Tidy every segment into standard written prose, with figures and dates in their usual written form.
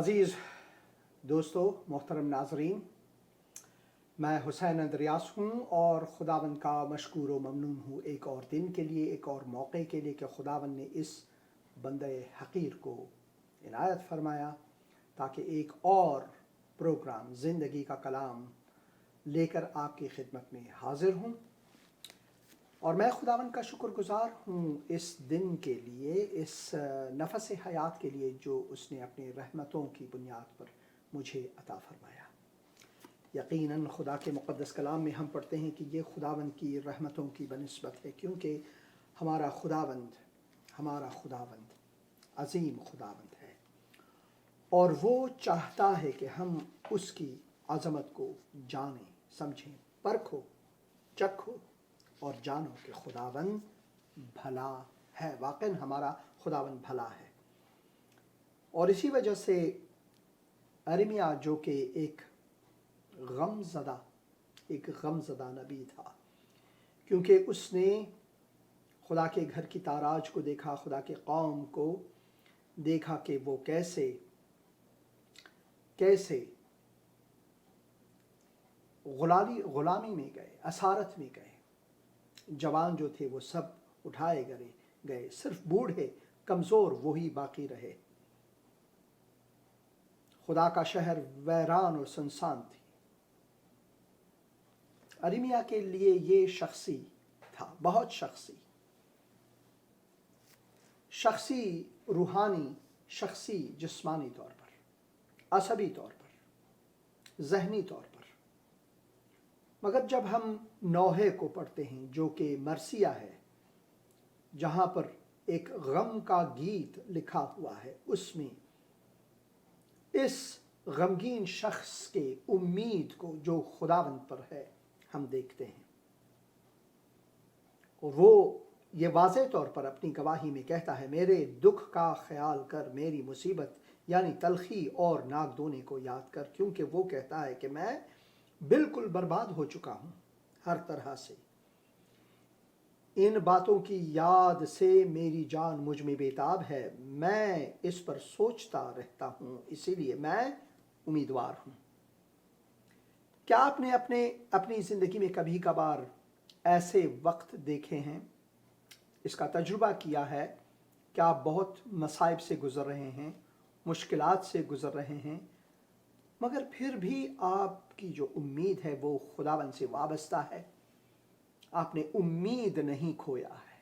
अज़ीज़ दोस्तों, मोहतरम नाज़रीन, मैं हुसैन अंद्रियास हूँ और खुदावंद का मशकूर व ममनून हूँ एक और दिन के लिए, एक और मौके के लिए कि खुदावंद ने इस बंदे हक़ीर को इनायत फरमाया ताकि एक और प्रोग्राम ज़िंदगी का कलाम लेकर आपकी खिदमत में हाज़िर हूँ। और मैं खुदावंद का शुक्रगुज़ार हूँ इस दिन के लिए, इस नफ़स हयात के लिए जो उसने अपनी रहमतों की बुनियाद पर मुझे अता फरमाया। यकीनन खुदा के मुक़द्दस कलाम में हम पढ़ते हैं कि ये खुदावंद की रहमतों की बनिस्बत है, क्योंकि हमारा खुदावंद अज़ीम खुदावंद है और वो चाहता है कि हम उसकी अज़मत को जानें, समझें, परखो, चखो और जानो कि खुदावंद भला है। वाक़ई हमारा खुदावंद भला है। और इसी वजह से यिर्मयाह जो कि एक गमज़दा नबी था, क्योंकि उसने खुदा के घर की ताराज को देखा, खुदा के कौम को देखा कि वो कैसे ग़ुलामी में गए, असारत में गए। जवान जो थे वो सब उठाए गए, सिर्फ बूढ़े कमज़ोर वही बाकी रहे। खुदा का शहर वैरान और सुनसान थी। यिर्मयाह के लिए ये शख्सी था, बहुत शख्सी रूहानी, शख्सी जिस्मानी तौर पर, असबी तौर पर, ज़हनी तौर पर। मगर जब हम नौहे को पढ़ते हैं जो कि मरसिया है, जहाँ पर एक गम का गीत लिखा हुआ है, उसमें इस गमगीन शख्स के उम्मीद को जो खुदावंद पर है हम देखते हैं। और वो ये वाज़े तौर पर अपनी गवाही में कहता है, मेरे दुख का ख्याल कर, मेरी मुसीबत यानी तलखी और नागदोने को याद कर, क्योंकि वो कहता है कि मैं बिल्कुल बर्बाद हो चुका हूँ हर तरह से। इन बातों की याद से मेरी जान मुझ में बेताब है, मैं इस पर सोचता रहता हूँ, इसीलिए मैं उम्मीदवार हूँ। क्या आपने अपनी ज़िंदगी में कभी कभार ऐसे वक्त देखे हैं, इसका तजुर्बा किया है कि आप बहुत मसाइब से गुज़र रहे हैं, मुश्किलात से गुज़र रहे हैं, मगर फिर भी आपकी जो उम्मीद है वो खुदावंद से वाबस्ता है, आपने उम्मीद नहीं खोया है।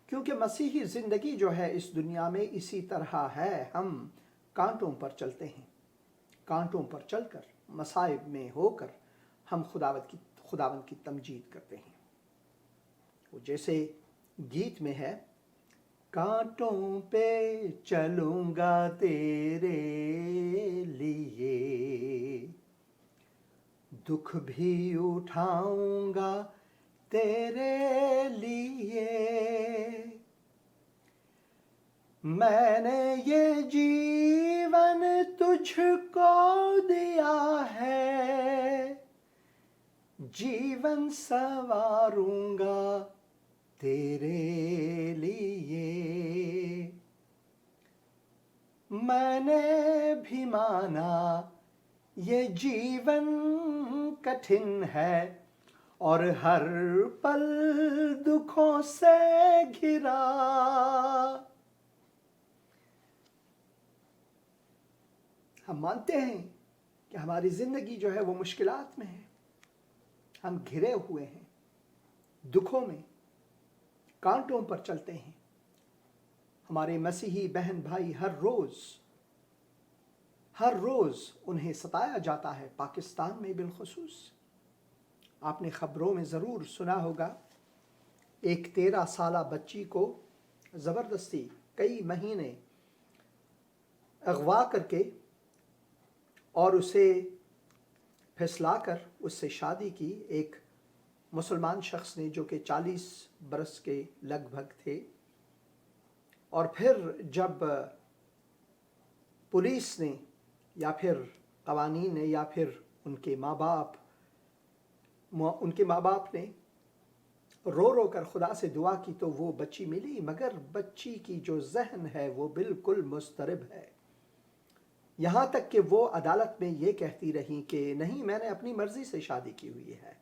क्योंकि मसीही ज़िंदगी जो है इस दुनिया में इसी तरह है, हम कांटों पर चलते हैं, कांटों पर चलकर, मसाइब में होकर हम खुदावंद की तमजीद करते हैं। वो जैसे गीत में है, कांटों पे चलूँगा तेरे लिए, दुख भी उठाऊँगा तेरे लिए, मैंने ये जीवन तुझको दिया है, जीवन संवारूँगा तेरे लिए। मैंने भी माना ये जीवन कठिन है और हर पल दुखों से घिरा, हम मानते हैं कि हमारी ज़िंदगी जो है वो मुश्किलात में है, हम घिरे हुए हैं दुखों में, कांटों पर चलते हैं। हमारे मसीही बहन भाई हर रोज़ उन्हें सताया जाता है, पाकिस्तान में बिलखुसूस। आपने ख़बरों में ज़रूर सुना होगा, एक 13 साला बच्ची को ज़बरदस्ती कई महीने अगवा करके और उसे फिसलाकर उससे शादी की एक मुसलमान शख्स ने, जो कि 40 बरस के लगभग थे। और फिर जब पुलिस ने या फिर क़वानीन ने या फिर उनके माँ बाप ने रो रो कर खुदा से दुआ की तो वो बच्ची मिली, मगर बच्ची की जो जहन है वो बिल्कुल मुस्तरब है। یہاں تک کہ وہ عدالت میں یہ کہتی رہیں کہ نہیں، میں نے اپنی مرضی سے شادی کی ہوئی ہے۔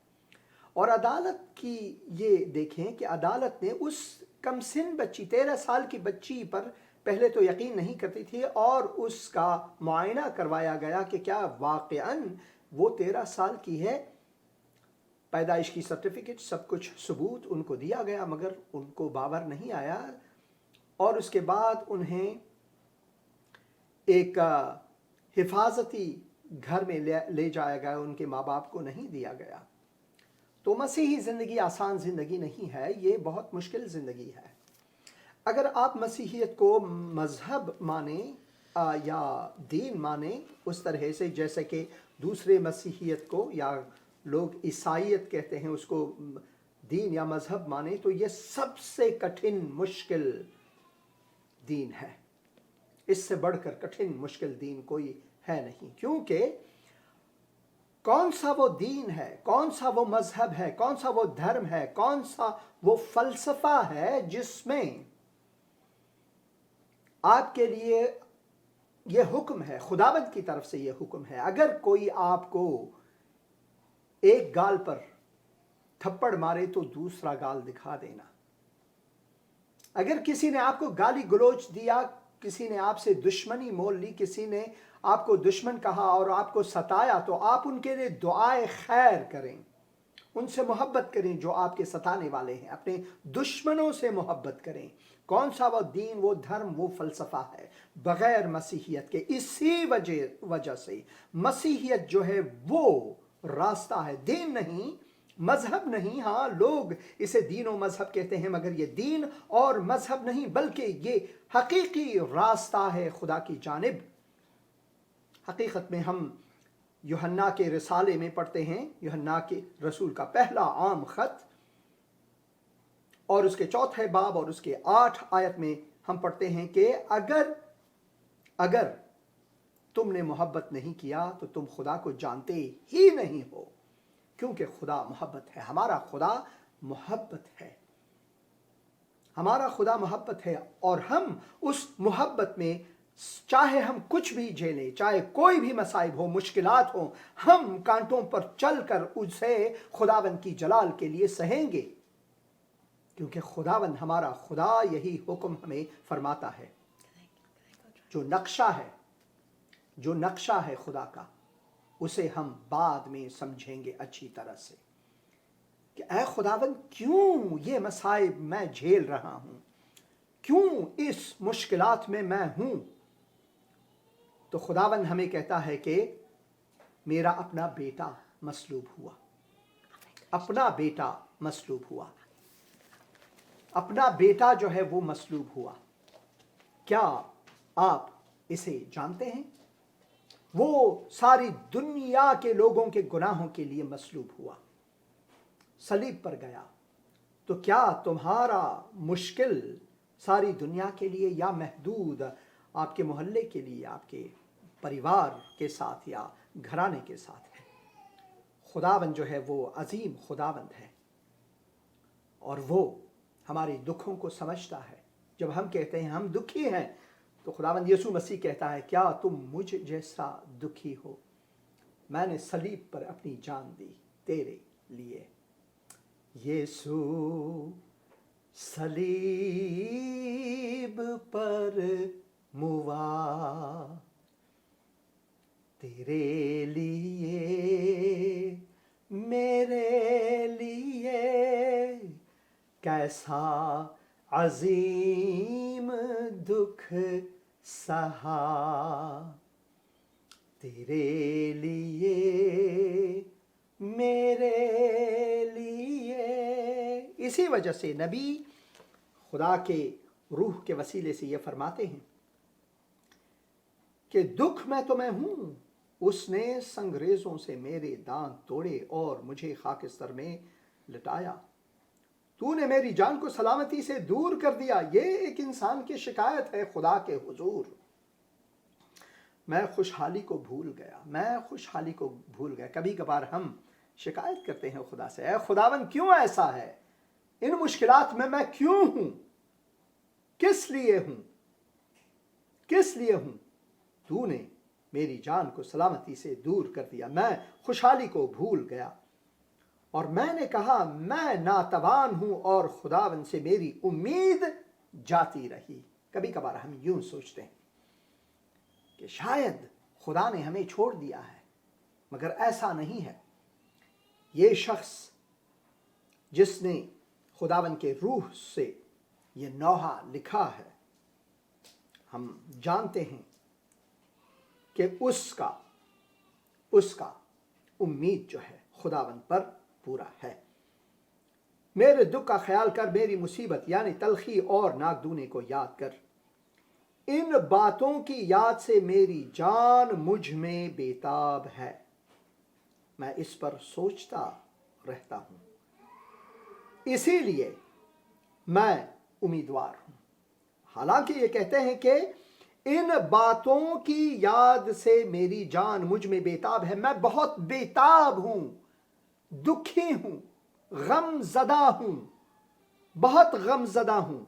اور عدالت کی یہ دیکھیں کہ عدالت نے اس کم سن بچی 13 سال کی بچی پر پہلے تو یقین نہیں کرتی تھی، اور اس کا معائنہ کروایا گیا کہ کیا واقعاً وہ 13 سال کی ہے۔ پیدائش کی سرٹیفکیٹ، سب کچھ ثبوت ان کو دیا گیا، مگر ان کو باور نہیں آیا، اور اس کے بعد انہیں ایک حفاظتی گھر میں لے جایا گیا، ان کے ماں باپ کو نہیں دیا گیا۔ تو مسیحی زندگی آسان زندگی نہیں ہے، یہ بہت مشکل زندگی ہے۔ اگر آپ مسیحیت کو مذہب مانیں یا دین مانیں اس طرح سے جیسے کہ دوسرے مسیحیت کو یا لوگ عیسائیت کہتے ہیں اس کو دین یا مذہب مانیں، تو یہ سب سے کٹھن مشکل دین ہے۔ اس سے بڑھ کر کٹھن مشکل دین کوئی ہے نہیں، کیونکہ کون سا وہ دین ہے، کون سا وہ مذہب ہے، کون سا وہ دھرم ہے، کون سا وہ فلسفہ ہے جس میں آپ کے لیے یہ حکم ہے، خداوند کی طرف سے یہ حکم ہے، اگر کوئی آپ کو ایک گال پر تھپڑ مارے تو دوسرا گال دکھا دینا۔ اگر کسی نے آپ کو گالی گلوچ دیا، کسی نے آپ سے دشمنی مول لی، کسی نے آپ کو دشمن کہا اور آپ کو ستایا، تو آپ ان کے لیے دعائے خیر کریں، ان سے محبت کریں جو آپ کے ستانے والے ہیں، اپنے دشمنوں سے محبت کریں۔ کون سا وہ دین، وہ دھرم، وہ فلسفہ ہے بغیر مسیحیت کے؟ اسی وجہ سے مسیحیت جو ہے وہ راستہ ہے، دین نہیں، مذہب نہیں۔ ہاں، لوگ اسے دین و مذہب کہتے ہیں، مگر یہ دین اور مذہب نہیں، بلکہ یہ حقیقی راستہ ہے خدا کی جانب۔ حقیقت میں ہم یوحنا کے رسالے میں پڑھتے ہیں، یوحنا کے رسول کا پہلا عام خط اور اس کے 4 باب اور اس کے 8 آیت میں ہم پڑھتے ہیں کہ اگر تم نے محبت نہیں کیا تو تم خدا کو جانتے ہی نہیں ہو، کیونکہ خدا محبت ہے۔ ہمارا خدا محبت ہے، ہمارا خدا محبت ہے، اور ہم اس محبت میں چاہے ہم کچھ بھی جھیلیں، چاہے کوئی بھی مصائب ہو، مشکلات ہوں، ہم کانٹوں پر چل کر اسے خداوند کی جلال کے لیے سہیں گے، کیونکہ خداوند ہمارا خدا یہی حکم ہمیں فرماتا ہے۔ جو نقشہ ہے خدا کا، اسے ہم بعد میں سمجھیں گے اچھی طرح سے کہ اے خداوند، کیوں یہ مصائب میں جھیل رہا ہوں، کیوں اس مشکلات میں ہوں؟ تو خداوند ہمیں کہتا ہے کہ میرا اپنا بیٹا مصلوب ہوا، اپنا بیٹا مصلوب ہوا، اپنا بیٹا جو ہے وہ مصلوب ہوا۔ کیا آپ اسے جانتے ہیں؟ وہ ساری دنیا کے لوگوں کے گناہوں کے لیے مصلوب ہوا، صلیب پر گیا۔ تو کیا تمہارا مشکل ساری دنیا کے لیے یا محدود آپ کے محلے کے لیے، آپ کے پریوار کے ساتھ یا گھرانے کے ساتھ ہے؟ خداوند جو ہے وہ عظیم خداوند ہے، اور وہ ہماری دکھوں کو سمجھتا ہے۔ جب ہم کہتے ہیں ہم دکھی ہیں، تو خداوند یسوع مسیح کہتا ہے کیا تم مجھ جیسا دکھی ہو؟ میں نے صلیب پر اپنی جان دی تیرے لیے۔ یسوع صلیب پر موا تیرے لیے، میرے لیے، کیسا عظیم دکھ سہا تیرے لیے، میرے لیے۔ اسی وجہ سے نبی خدا کے روح کے وسیلے سے یہ فرماتے ہیں کہ دکھ میں تو میں ہوں، اس نے سنگریزوں سے میرے دانت توڑے اور مجھے خاکستر میں لٹایا۔ تو نے میری جان کو سلامتی سے دور کر دیا۔ یہ ایک انسان کی شکایت ہے خدا کے حضور۔ میں خوشحالی کو بھول گیا، کبھی کبھار ہم شکایت کرتے ہیں خدا سے، اے خداوند کیوں ایسا ہے؟ ان مشکلات میں کیوں ہوں؟ کس لیے ہوں؟ تو نے मेरी जान को सलामती से दूर कर दिया। मैं खुशहाली को भूल गया और मैंने कहा मैं नातवान हूँ और खुदावंद से मेरी उम्मीद जाती रही। कभी कभार हम यूं सोचते हैं कि शायद खुदा ने हमें छोड़ दिया है, मगर ऐसा नहीं है। ये शख्स जिसने खुदावंद के रूह से ये नौहा लिखा है, हम जानते हैं कि उसका उम्मीद जो है खुदावंद पर पूरा है। मेरे दुख का ख्याल कर, मेरी मुसीबत यानी तलखी और नागदूने को याद कर। इन बातों की याद से मेरी जान मुझ में बेताब है। मैं इस पर सोचता रहता हूं, इसीलिए मैं उम्मीदवार हूं। हालांकि ये कहते हैं कि इन बातों की याद से मेरी जान मुझ में बेताब है। मैं बहुत बेताब हूं, दुखी हूं, गमज़दा हूं, बहुत गमज़दा हूं,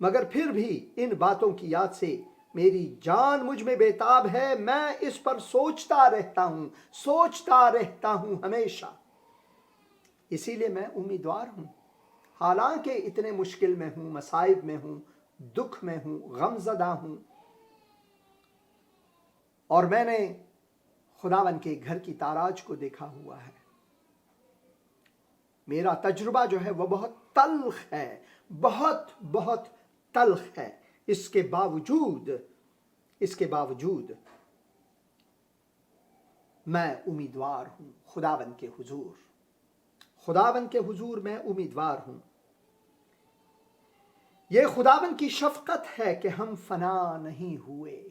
मगर फिर भी इन बातों की याद से मेरी जान मुझ में बेताब है। मैं इस पर सोचता रहता हूं हमेशा, इसीलिए मैं उम्मीदवार हूं। हालांकि इतने मुश्किल में हूं, मसाइब में हूं, दुख में हूं, गमज़दा हूं, और मैंने खुदावन के घर की ताराज को देखा हुआ है। मेरा तजुर्बा जो है वो बहुत तल्ख है, बहुत बहुत तल्ख है। इसके बावजूद मैं उम्मीदवार हूं खुदावन के हुजूर मैं उम्मीदवार हूं। ये खुदावन की शफकत है कि हम फना नहीं हुए।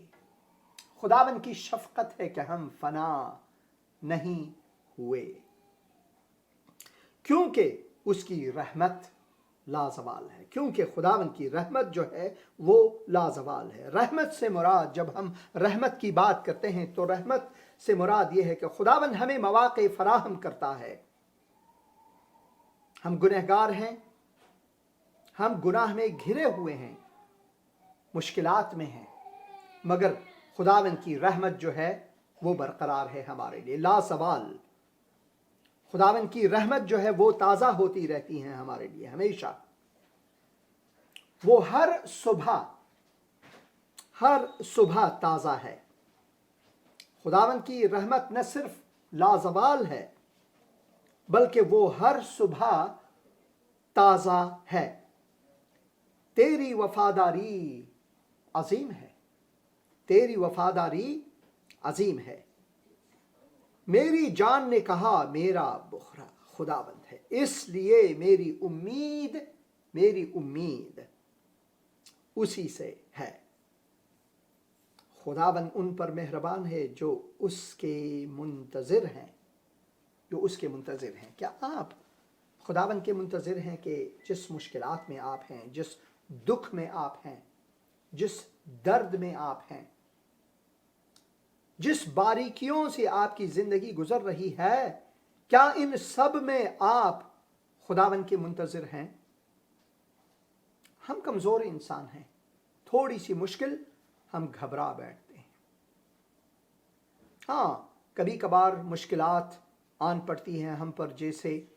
खुदावन की शफकत है कि हम फना नहीं हुए, क्योंकि उसकी रहमत लाजवाल है। क्योंकि खुदावन की रहमत जो है वो लाजवाल है। रहमत से मुराद, जब हम रहमत की बात करते हैं तो रहमत से मुराद ये है कि खुदावन हमें मौक़े फराहम करता है। हम गुनहगार हैं, हम गुनाह में घिरे हुए हैं, मुश्किलात में हैं, मगर खुदावन की रहमत जो है वो बरकरार है हमारे लिए, लासवाल। खुदावन की रहमत जो है वो ताज़ा होती रहती हैं हमारे लिए हमेशा। वो हर सुबह ताज़ा है। खुदावन की रहमत न सिर्फ लाजवाल है, बल्कि वो हर सुबह ताज़ा है। तेरी वफादारी अजीम है, तेरी वफादारी अजीम है। मेरी जान ने कहा मेरा बुखरा खुदावंद है, इसलिए मेरी उम्मीद उसी से है। खुदावंद उन पर मेहरबान है जो उसके मुंतज़िर हैं। क्या आप खुदावंद के मुंतज़िर हैं कि जिस मुश्किलात में आप हैं, जिस दुख में आप हैं, जिस दर्द में आप हैं, जिस बारीकियों से आपकी जिंदगी गुजर रही है, क्या इन सब में आप खुदावन के मुंतज़िर हैं? हम कमज़ोर इंसान हैं, थोड़ी सी मुश्किल हम घबरा बैठते हैं। हाँ, कभी कभार मुश्किलात आन पड़ती हैं हम पर, जैसे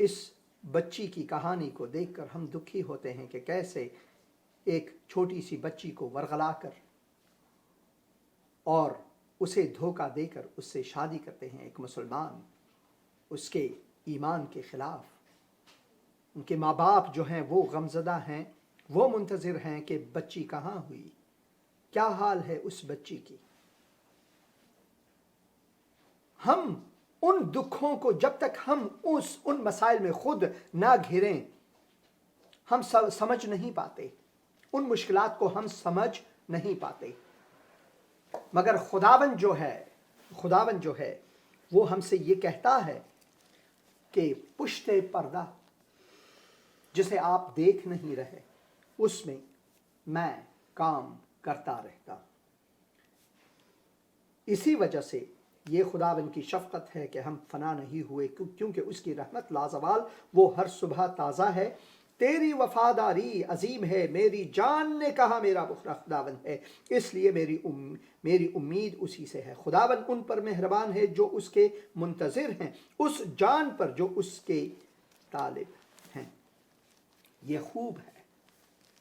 इस बच्ची की कहानी को देखकर हम दुखी होते हैं कि कैसे एक छोटी सी बच्ची को वरगला कर और उसे धोखा देकर उससे शादी करते हैं एक मुसलमान, उसके ईमान के खिलाफ। उनके माँ बाप जो हैं वो गमज़दा हैं, वो मुंतज़िर हैं कि बच्ची कहाँ हुई, क्या हाल है उस बच्ची की। हम उन दुखों को, जब तक हम उन मसाइल में खुद ना घिरें, हम समझ नहीं पाते, उन मुश्किलात को हम समझ नहीं पाते। मगर खुदावन जो है वो हमसे ये कहता है कि पुश्ते पर्दा जिसे आप देख नहीं रहे, उसमें मैं काम करता रहता हूं। इसी वजह से ये खुदावन की शफकत है कि हम फना नहीं हुए, क्योंकि उसकी रहमत लाजवाल, वो हर सुबह ताज़ा है। तेरी वफादारी अजीम है, मेरी जान ने कहा मेरा बुखरा खुदावंद है, इसलिए मेरी उम्मीद उसी से है। खुदावंद उन पर मेहरबान है जो उसके मुंतज़िर हैं, उस जान पर जो उसके तालिब हैं। ये खूब है,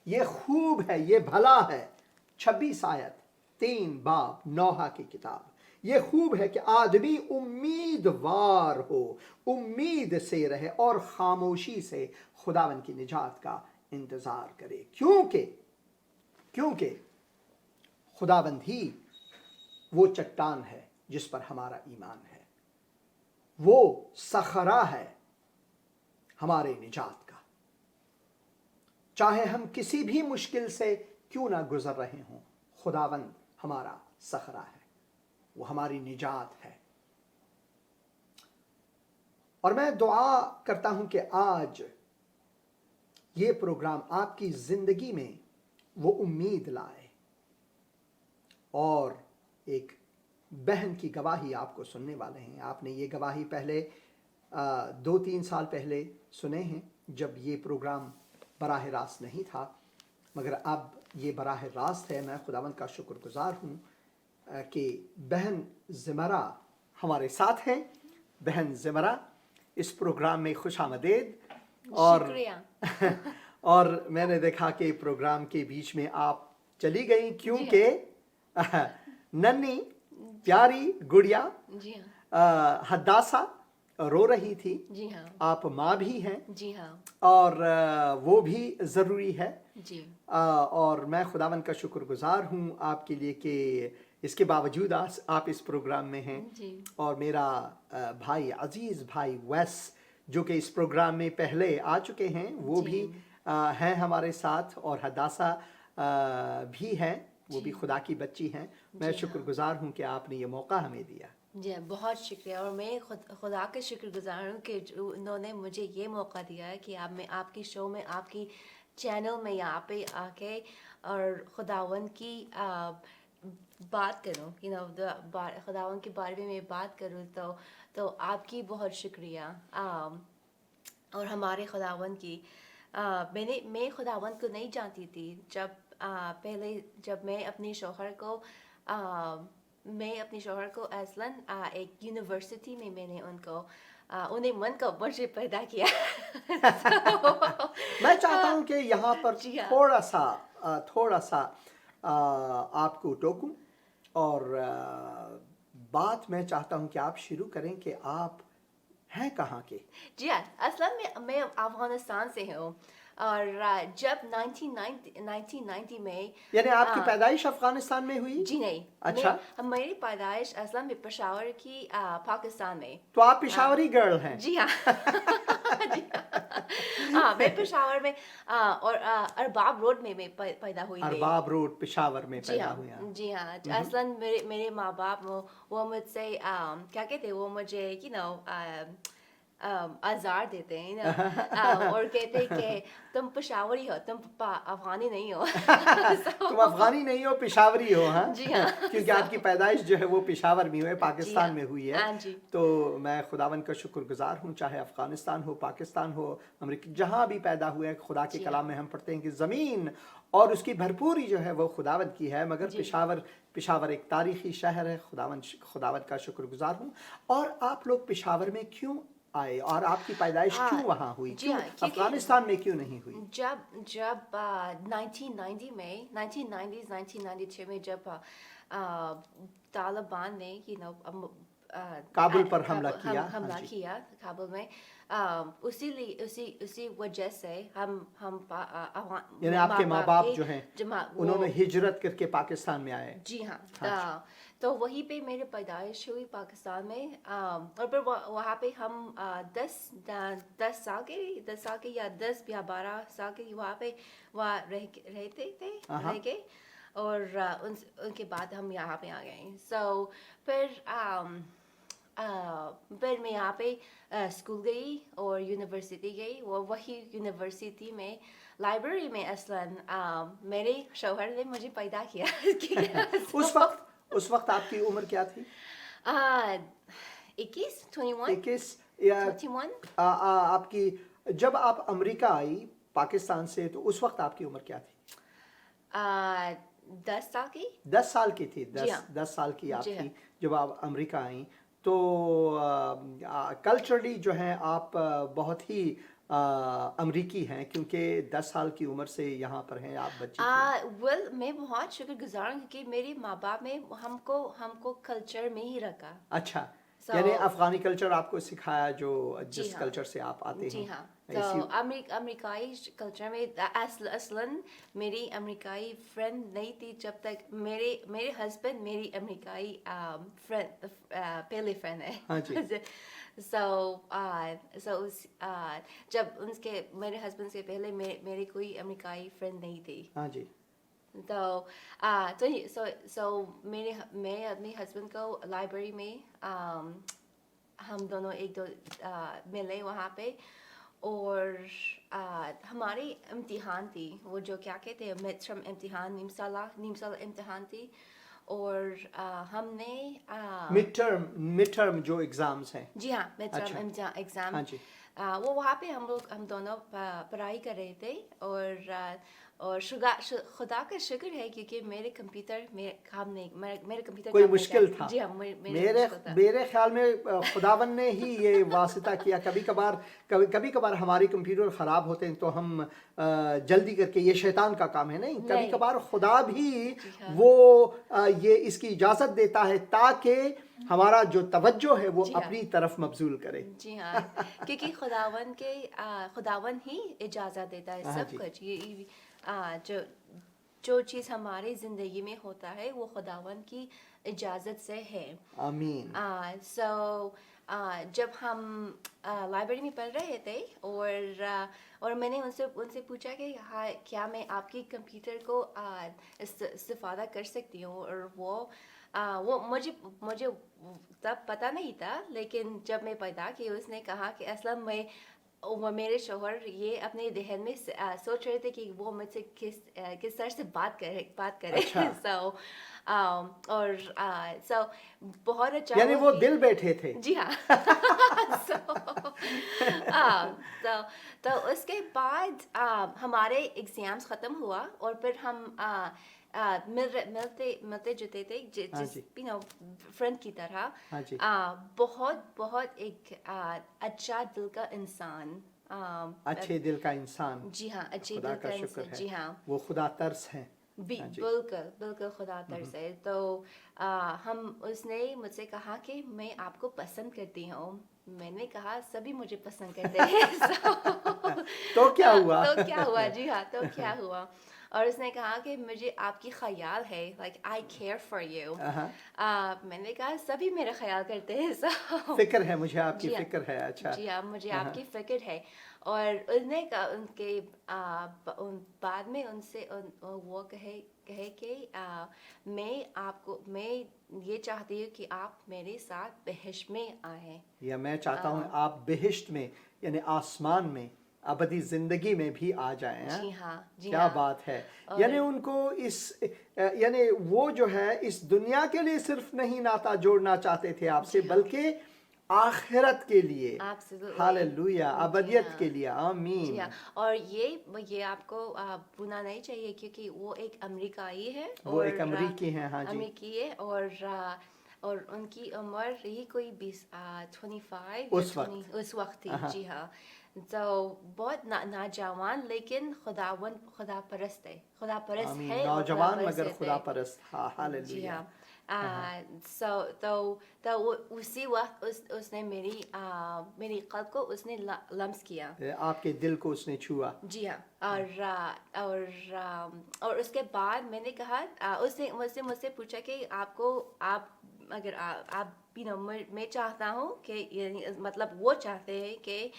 ये खूब है, ये भला है। 26 आयत 3 बाब नोहा की किताब। ये खूब है कि आदमी उम्मीदवार हो, उम्मीद से रहे और खामोशी से खुदावन की निजात का इंतज़ार करे, क्योंकि खुदावंद ही वो चट्टान है जिस पर हमारा ईमान है, वो सखरा है हमारे निजात का। चाहे हम किसी भी मुश्किल से क्यों ना गुजर रहे हों, खुदावंद हमारा सखरा है, वो हमारी निजात है। और मैं दुआ करता हूं कि आज ये प्रोग्राम आपकी जिंदगी में वो उम्मीद लाए और एक बहन की गवाही आपको सुनने वाले हैं। आपने ये गवाही पहले 2-3 साल पहले सुने हैं जब ये प्रोग्राम बराह रास्त नहीं था, मगर अब ये बराह रास्त है। मैं खुदावंद का शुक्रगुजार हूँ कि बहन ज़मरा हमारे साथ हैं। बहन ज़मरा, इस प्रोग्राम में खुश आमदेद। और मैंने देखा कि प्रोग्राम के बीच में आप चली गई क्योंकि नन्ही प्यारी गुड़िया हदासा रो रही थी। जी हाँ। आप माँ भी हैं। जी हाँ। और वो भी ज़रूरी है जी। और मैं खुदावंद का शुक्रगुजार हूँ आपके लिए कि इसके बावजूद आप इस प्रोग्राम में हैं जी। और मेरा भाई अजीज़ भाई वैस जो कि इस प्रोग्राम में पहले आ चुके हैं वो भी हैं हमारे साथ, और हदासा भी हैं, वो भी खुदा की बच्ची हैं। मैं शुक्रगुजार हूँ कि आपने ये मौका हमें दिया। जी बहुत शुक्रिया। और मैं खुदा के शुक्रगुजार हूँ कि उन्होंने मुझे ये मौका दिया है कि मैं आपकी शो में, आपकी चैनल में यहाँ पे आके और खुदावन की बात करूँ, खुदावन के बारे में बात करूँ। तो आपकी बहुत शुक्रिया। और हमारे खुदावन की मैं खुदावन को नहीं जानती थी जब पहले जब मैं अपने शौहर को असलन एक यूनिवर्सिटी में मैंने उन्हें मन को मुझे पैदा किया। मैं चाहता हूँ कि यहाँ पर थोड़ा सा आपको टोकूं और बात मैं चाहता हूँ कि आप शुरू करें कि आप हैं कहाँ के। जी हाँ, असल में मैं अफगानिस्तान से हूँ और जब 1990 में, यानी आपकी पैदाइश अफगानिस्तान में हुई? जी नहीं। अच्छा। मेरी पैदाइश असल में पेशावर की पाकिस्तान में। तो आप पेशावरी गर्ल हैं? जी हाँ। हाँ, मैं पेशावर में और अरबाब रोड में मैं पैदा हुई। अरबाब रोड पेशावर में पैदा हुई? जी हाँ। असलन मेरे माँ बाप वो मुझसे क्या कहते, वो मुझे आज़ार देते हैं ना, और कहते हैं कि तुम पेशावरी हो, तुम अफगानी नहीं हो। तुम अफगानी नहीं हो, पेशावरी हो। हाँ जी हाँ। क्योंकि आपकी पैदाइश जो है वो पेशावर में हुई है, पाकिस्तान में हुई है। हाँ जी। तो मैं खुदावन का शुक्रगुजार हूँ, चाहे अफगानिस्तान हो, पाकिस्तान हो, अमेरिका, जहाँ भी पैदा हुए। खुदा के कलाम में हम पढ़ते हैं कि ज़मीन और उसकी भरपूरी जो है वो खुदावंद की है, मगर पेशावर एक तारीखी शहर है। खुदावंद का शुक्रगुजार हूँ। और आप लोग पेशावर में क्यों आए और आपकी पैदाइश क्यों वहाँ हुई, क्यों अफगानिस्तान में क्यों नहीं हुई? जब 1992 में जब तालिबान ने काबुल पर हमला किया काबुल में, उसी वजह से हम यानी आपके माँ बाप जो हैं उन्होंने हिजरत करके पाकिस्तान में आए। जी हाँ। तो वहीं पे मेरी पैदाइश हुई पाकिस्तान में। और फिर वहाँ पे हम 10 साल के या 10 या 12 साल के वहाँ रहते थे। और उनके बाद हम यहाँ पे आ गए। फिर मैं यहाँ पे स्कूल गई और यूनिवर्सिटी गई। और वही यूनिवर्सिटी में लाइब्रेरी में असलन मेरे शौहर ने मुझे पैदा किया। उस वक्त आपकी उम्र क्या थी? 21 या 21। आपकी जब आप अमेरिका आई पाकिस्तान से, तो उस वक्त आपकी उम्र क्या थी? 10 साल की। 10 साल की थी। जी हाँ। 10 साल की आप जी हाँ। थी जब आप अमेरिका आई। तो कल्चरली जो है आप बहुत ही अमरीकी हैं, क्योंकि 10 साल की उम्र से यहाँ पर हैं, आप बच्ची थी। वेल मैं बहुत शुक्रगुजार हूँ क्योंकि मेरे माँ बाप ने हमको कल्चर में ही रखा। अच्छा, So, यानी अफगानी कल्चर आपको सिखाया, जो जी जिस हाँ। कल्चर से आप आते जी हैं। हाँ। तो इसी अमेरिकाई कल्चर में असलन मेरी अमेरिकाई फ्रेंड नहीं थी जब तक मेरे हस्बैंड मेरी अमेरिकाई फ्रेंड पहले फ्रेंड है। हाँ जी। so जब उनके मेरे हस्बैंड से पहले मेरे कोई अमेरिकाई फ्रेंड नहीं थी। हाँ जी। तो मैं अपने हस्बैंड को लाइब्रेरी में हम दोनों एक दो मिले वहाँ पे, और हमारी इम्तिहान थी, वो जो क्या कहते हैं मिड टर्म इम्तिहान, निमसाला इम्तिहान थी, और हमने मिड टर्म जो एग्जाम्स हैं। जी हाँ मिड अच्छा। Term exam. हाँ जी। वो वहाँ पे हम दोनों पढ़ाई कर रहे थे, और खुदा का शुक्र है क्योंकि मेरे कंप्यूटर मेरे कंप्यूटर कोई काम नहीं मुश्किल था। था। जी हाँ मेरे मेरे मुश्किल था। मेरे ख्याल में खुदावन ने ही ये वास्ता किया। कभी कभार हमारे कंप्यूटर ख़राब होते हैं तो हम जल्दी करके, ये शैतान का काम है। नहीं, कभी कभार खुदा भी हाँ। वो ये इसकी इजाज़त देता है ताकि हमारा जो तवज्जो है वो जी हाँ। अपनी तरफ मबजूल करे। जी हाँ क्योंकि खुदावन ही इजाज़त देता है हाँ सब जी। कुछ। जो चीज़ हमारी ज़िंदगी में होता है वो खुदावन की इजाज़त से है। आमीन। जब हम लाइब्रेरी में पढ़ रहे थे, और मैंने उनसे पूछा कि हाँ क्या मैं आपकी कंप्यूटर को इस्तेफ़ादा कर सकती हूँ, और वो मुझे तब पता नहीं था, लेकिन जब मैं पता कि उसने कहा कि असलम वो मेरे शोहर ये अपने जहन में सोच रहे थे कि वो मुझसे किस तरह से बात करे। अच्छा। so बहुत अच्छा यानी हुआ वो कि- दिल बैठे थे। जी हाँ। तो उसके बाद हमारे एग्जाम्स ख़त्म हुआ, और फिर हम मिलते जुलते थे हाँ जिस जी। फ्रेंड की तरह। हाँ जी। बहुत एक अच्छा दिल का इंसान। अच्छे दिल का इंसान। जी हाँ अच्छे खुदा दिल का का शुक्र इंसान। है। जी हाँ वो खुदा तरस हैं। हाँ जी। बिल्कुल खुदा तरस है। तो उसने मुझसे कहा कि मैं आपको पसंद करती हूँ। मैंने कहा सभी मुझे पसंद करते हैं। तो क्या हुआ? तो क्या हुआ? जी हाँ तो क्या हुआ, और उसने कहा कि मुझे आपकी ख्याल है, like I care for you. मैंने कहा सभी मेरा ख्याल करते हैं। फिक्र है मुझे, आपकी जी हाँ। फिक्र है। अच्छा। जी हाँ मुझे आपकी फिक्र है। और उसने उनके बाद में उनसे वो कहे कि मैं ये चाहती हूँ कि आप मेरे साथ बहिश्त में आए, या मैं चाहता हूँ आप बेहिश्त में, यानी आसमान में, अबदी जिंदगी में भी आ जाएं। जी हाँ जी क्या हाँ। बात है। यानी उनको यानी वो जो है इस दुनिया के लिए सिर्फ नहीं नाता जोड़ना चाहते थे आपसे, बल्कि आखिरत के लिए। हालेलुया, अबदियत के लिए। आमीन। जी हाँ। और ये आपको भूलना नहीं चाहिए क्योंकि वो एक अमेरिकाई है, वो एक अमरीकी हैं। हाँ जी। अमेरिकी है, और उनकी उम्र ही कोई 25 उस वक्त थी। जी हाँ। तो बहुत नौजवान, लेकिन खुदा परस्त है। आमीन। और नौजवान खुदा मगर परस्त खुदा है। परस्त। हाँ, जी हालेलुया। हाँ। उसी वक्त उसने मेरी कल्ब को उसने लम्स किया। आपके दिल को उसने छुआ। जी हाँ। और उसके बाद मैंने कहा, उसने मुझसे पूछा कि अगर आप मैं चाहता हूँ कि मतलब वो चाहते हैं कि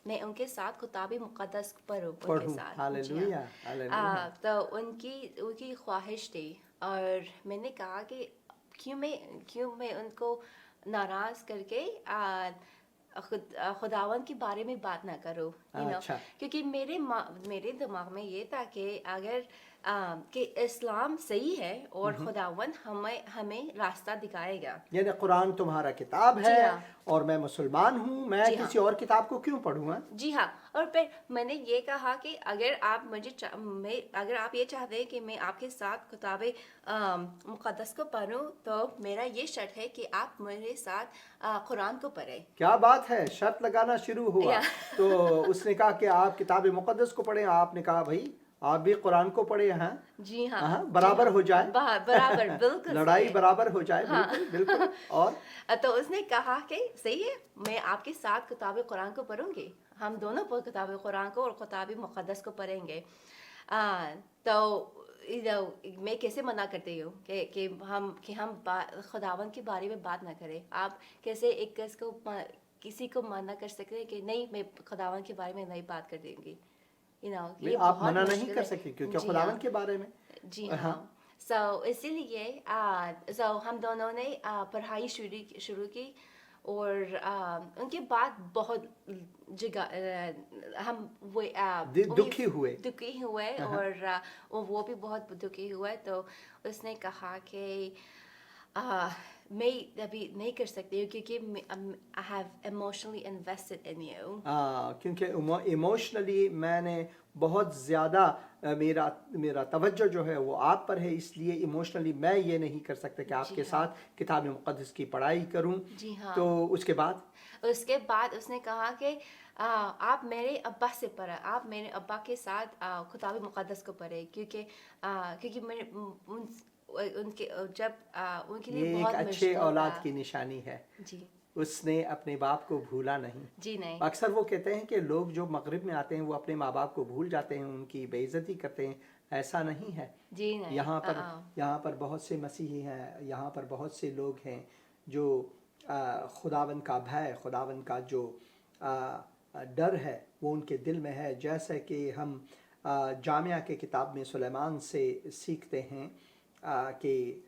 मैं उनके साथ किताब मुक़द्दस पढ़ूँ उनके साथ। Hallelujah, hallelujah. तो उनकी ख्वाहिश थी, और मैंने कहा कि क्यों मैं उनको नाराज़ करके खुदावन के बारे में बात ना करो, अच्छा। क्योंकि मेरे दिमाग में ये था कि अगर کہ اسلام صحیح ہے اور خداوند ہمیں راستہ دکھائے گا. یعنی قرآن تمہارا کتاب جی ہے ہاں. اور میں مسلمان ہوں, میں جی ہاں. کسی اور کتاب کو کیوں پڑھوں گا؟ جی ہاں. اور پھر میں نے یہ کہا کہ اگر آپ یہ چاہتے ہیں کہ میں آپ کے ساتھ کتاب مقدس کو پڑھوں تو میرا یہ شرط ہے کہ آپ میرے ساتھ قرآن کو پڑھیں. کیا بات ہے, شرط لگانا شروع ہوا. تو اس نے کہا کہ آپ کتاب مقدس کو پڑھیں, آپ نے کہا بھائی آپ بھی قرآن کو پڑھیں. ہاں جی ہاں. برابر ہو جائے, برابر, بالکل لڑائی صحیح. برابر ہو جائے. بالکل بالکل. اور تو اس نے کہا کہ صحیح ہے, میں آپ کے ساتھ کتاب قرآن کو پڑھوں گی, ہم دونوں کتاب قرآن کو اور کتاب مقدس کو پڑھیں گے. تو میں کیسے منع کرتی ہوں کہ ہم خداوند کے بارے میں بات نہ کریں. آپ کیسے کسی کو منع کر سکتے ہیں کہ نہیں میں خداوند کے بارے میں نہیں بات کر دیں گی. یہ آپ بہت منع مشکل نہیں کر ہے. سکتے کیونکہ جی خداوند ہاں. کے بارے میں. جی ہاں. اسی لیے ہم دونوں نے پڑھائی شروع کی اور ان کے بعد بہت جگہ ہم دکھی ہوئے اور وہ بھی بہت دکھی ہوئے. تو اس نے کہا کہ میں ابھی نہیں کر سکتی ہوں کیونکہ I have emotionally invested in you. کیونکہ ایموشنلی میں نے بہت زیادہ میرا توجہ جو ہے وہ آپ پر ہے, اس لیے ایموشنلی میں یہ نہیں کر سکتا کہ آپ کے ساتھ کتاب مقدس کی پڑھائی کروں. جی ہاں. تو اس کے بعد اس نے کہا کہ آپ میرے ابا سے پڑھیں, آپ میرے ابا کے ساتھ کتاب مقدس کو پڑھیں کیونکہ میں ان کے لیے یہ بہت ایک اچھے مشکل اولاد تھا. کی نشانی ہے. جی. اس نے اپنے باپ کو بھولا نہیں. جی نہیں. اکثر وہ کہتے ہیں کہ لوگ جو مغرب میں آتے ہیں وہ اپنے ماں باپ کو بھول جاتے ہیں, ان کی بے عزتی کرتے ہیں. ایسا نہیں ہے. جی نہیں. یہاں پر بہت سے مسیحی ہیں, یہاں پر بہت سے لوگ ہیں جو خداوند کا بھے, خداوند کا جو ڈر ہے وہ ان کے دل میں ہے. جیسے کہ ہم جامعہ کے کتاب میں سلیمان سے سیکھتے ہیں کہ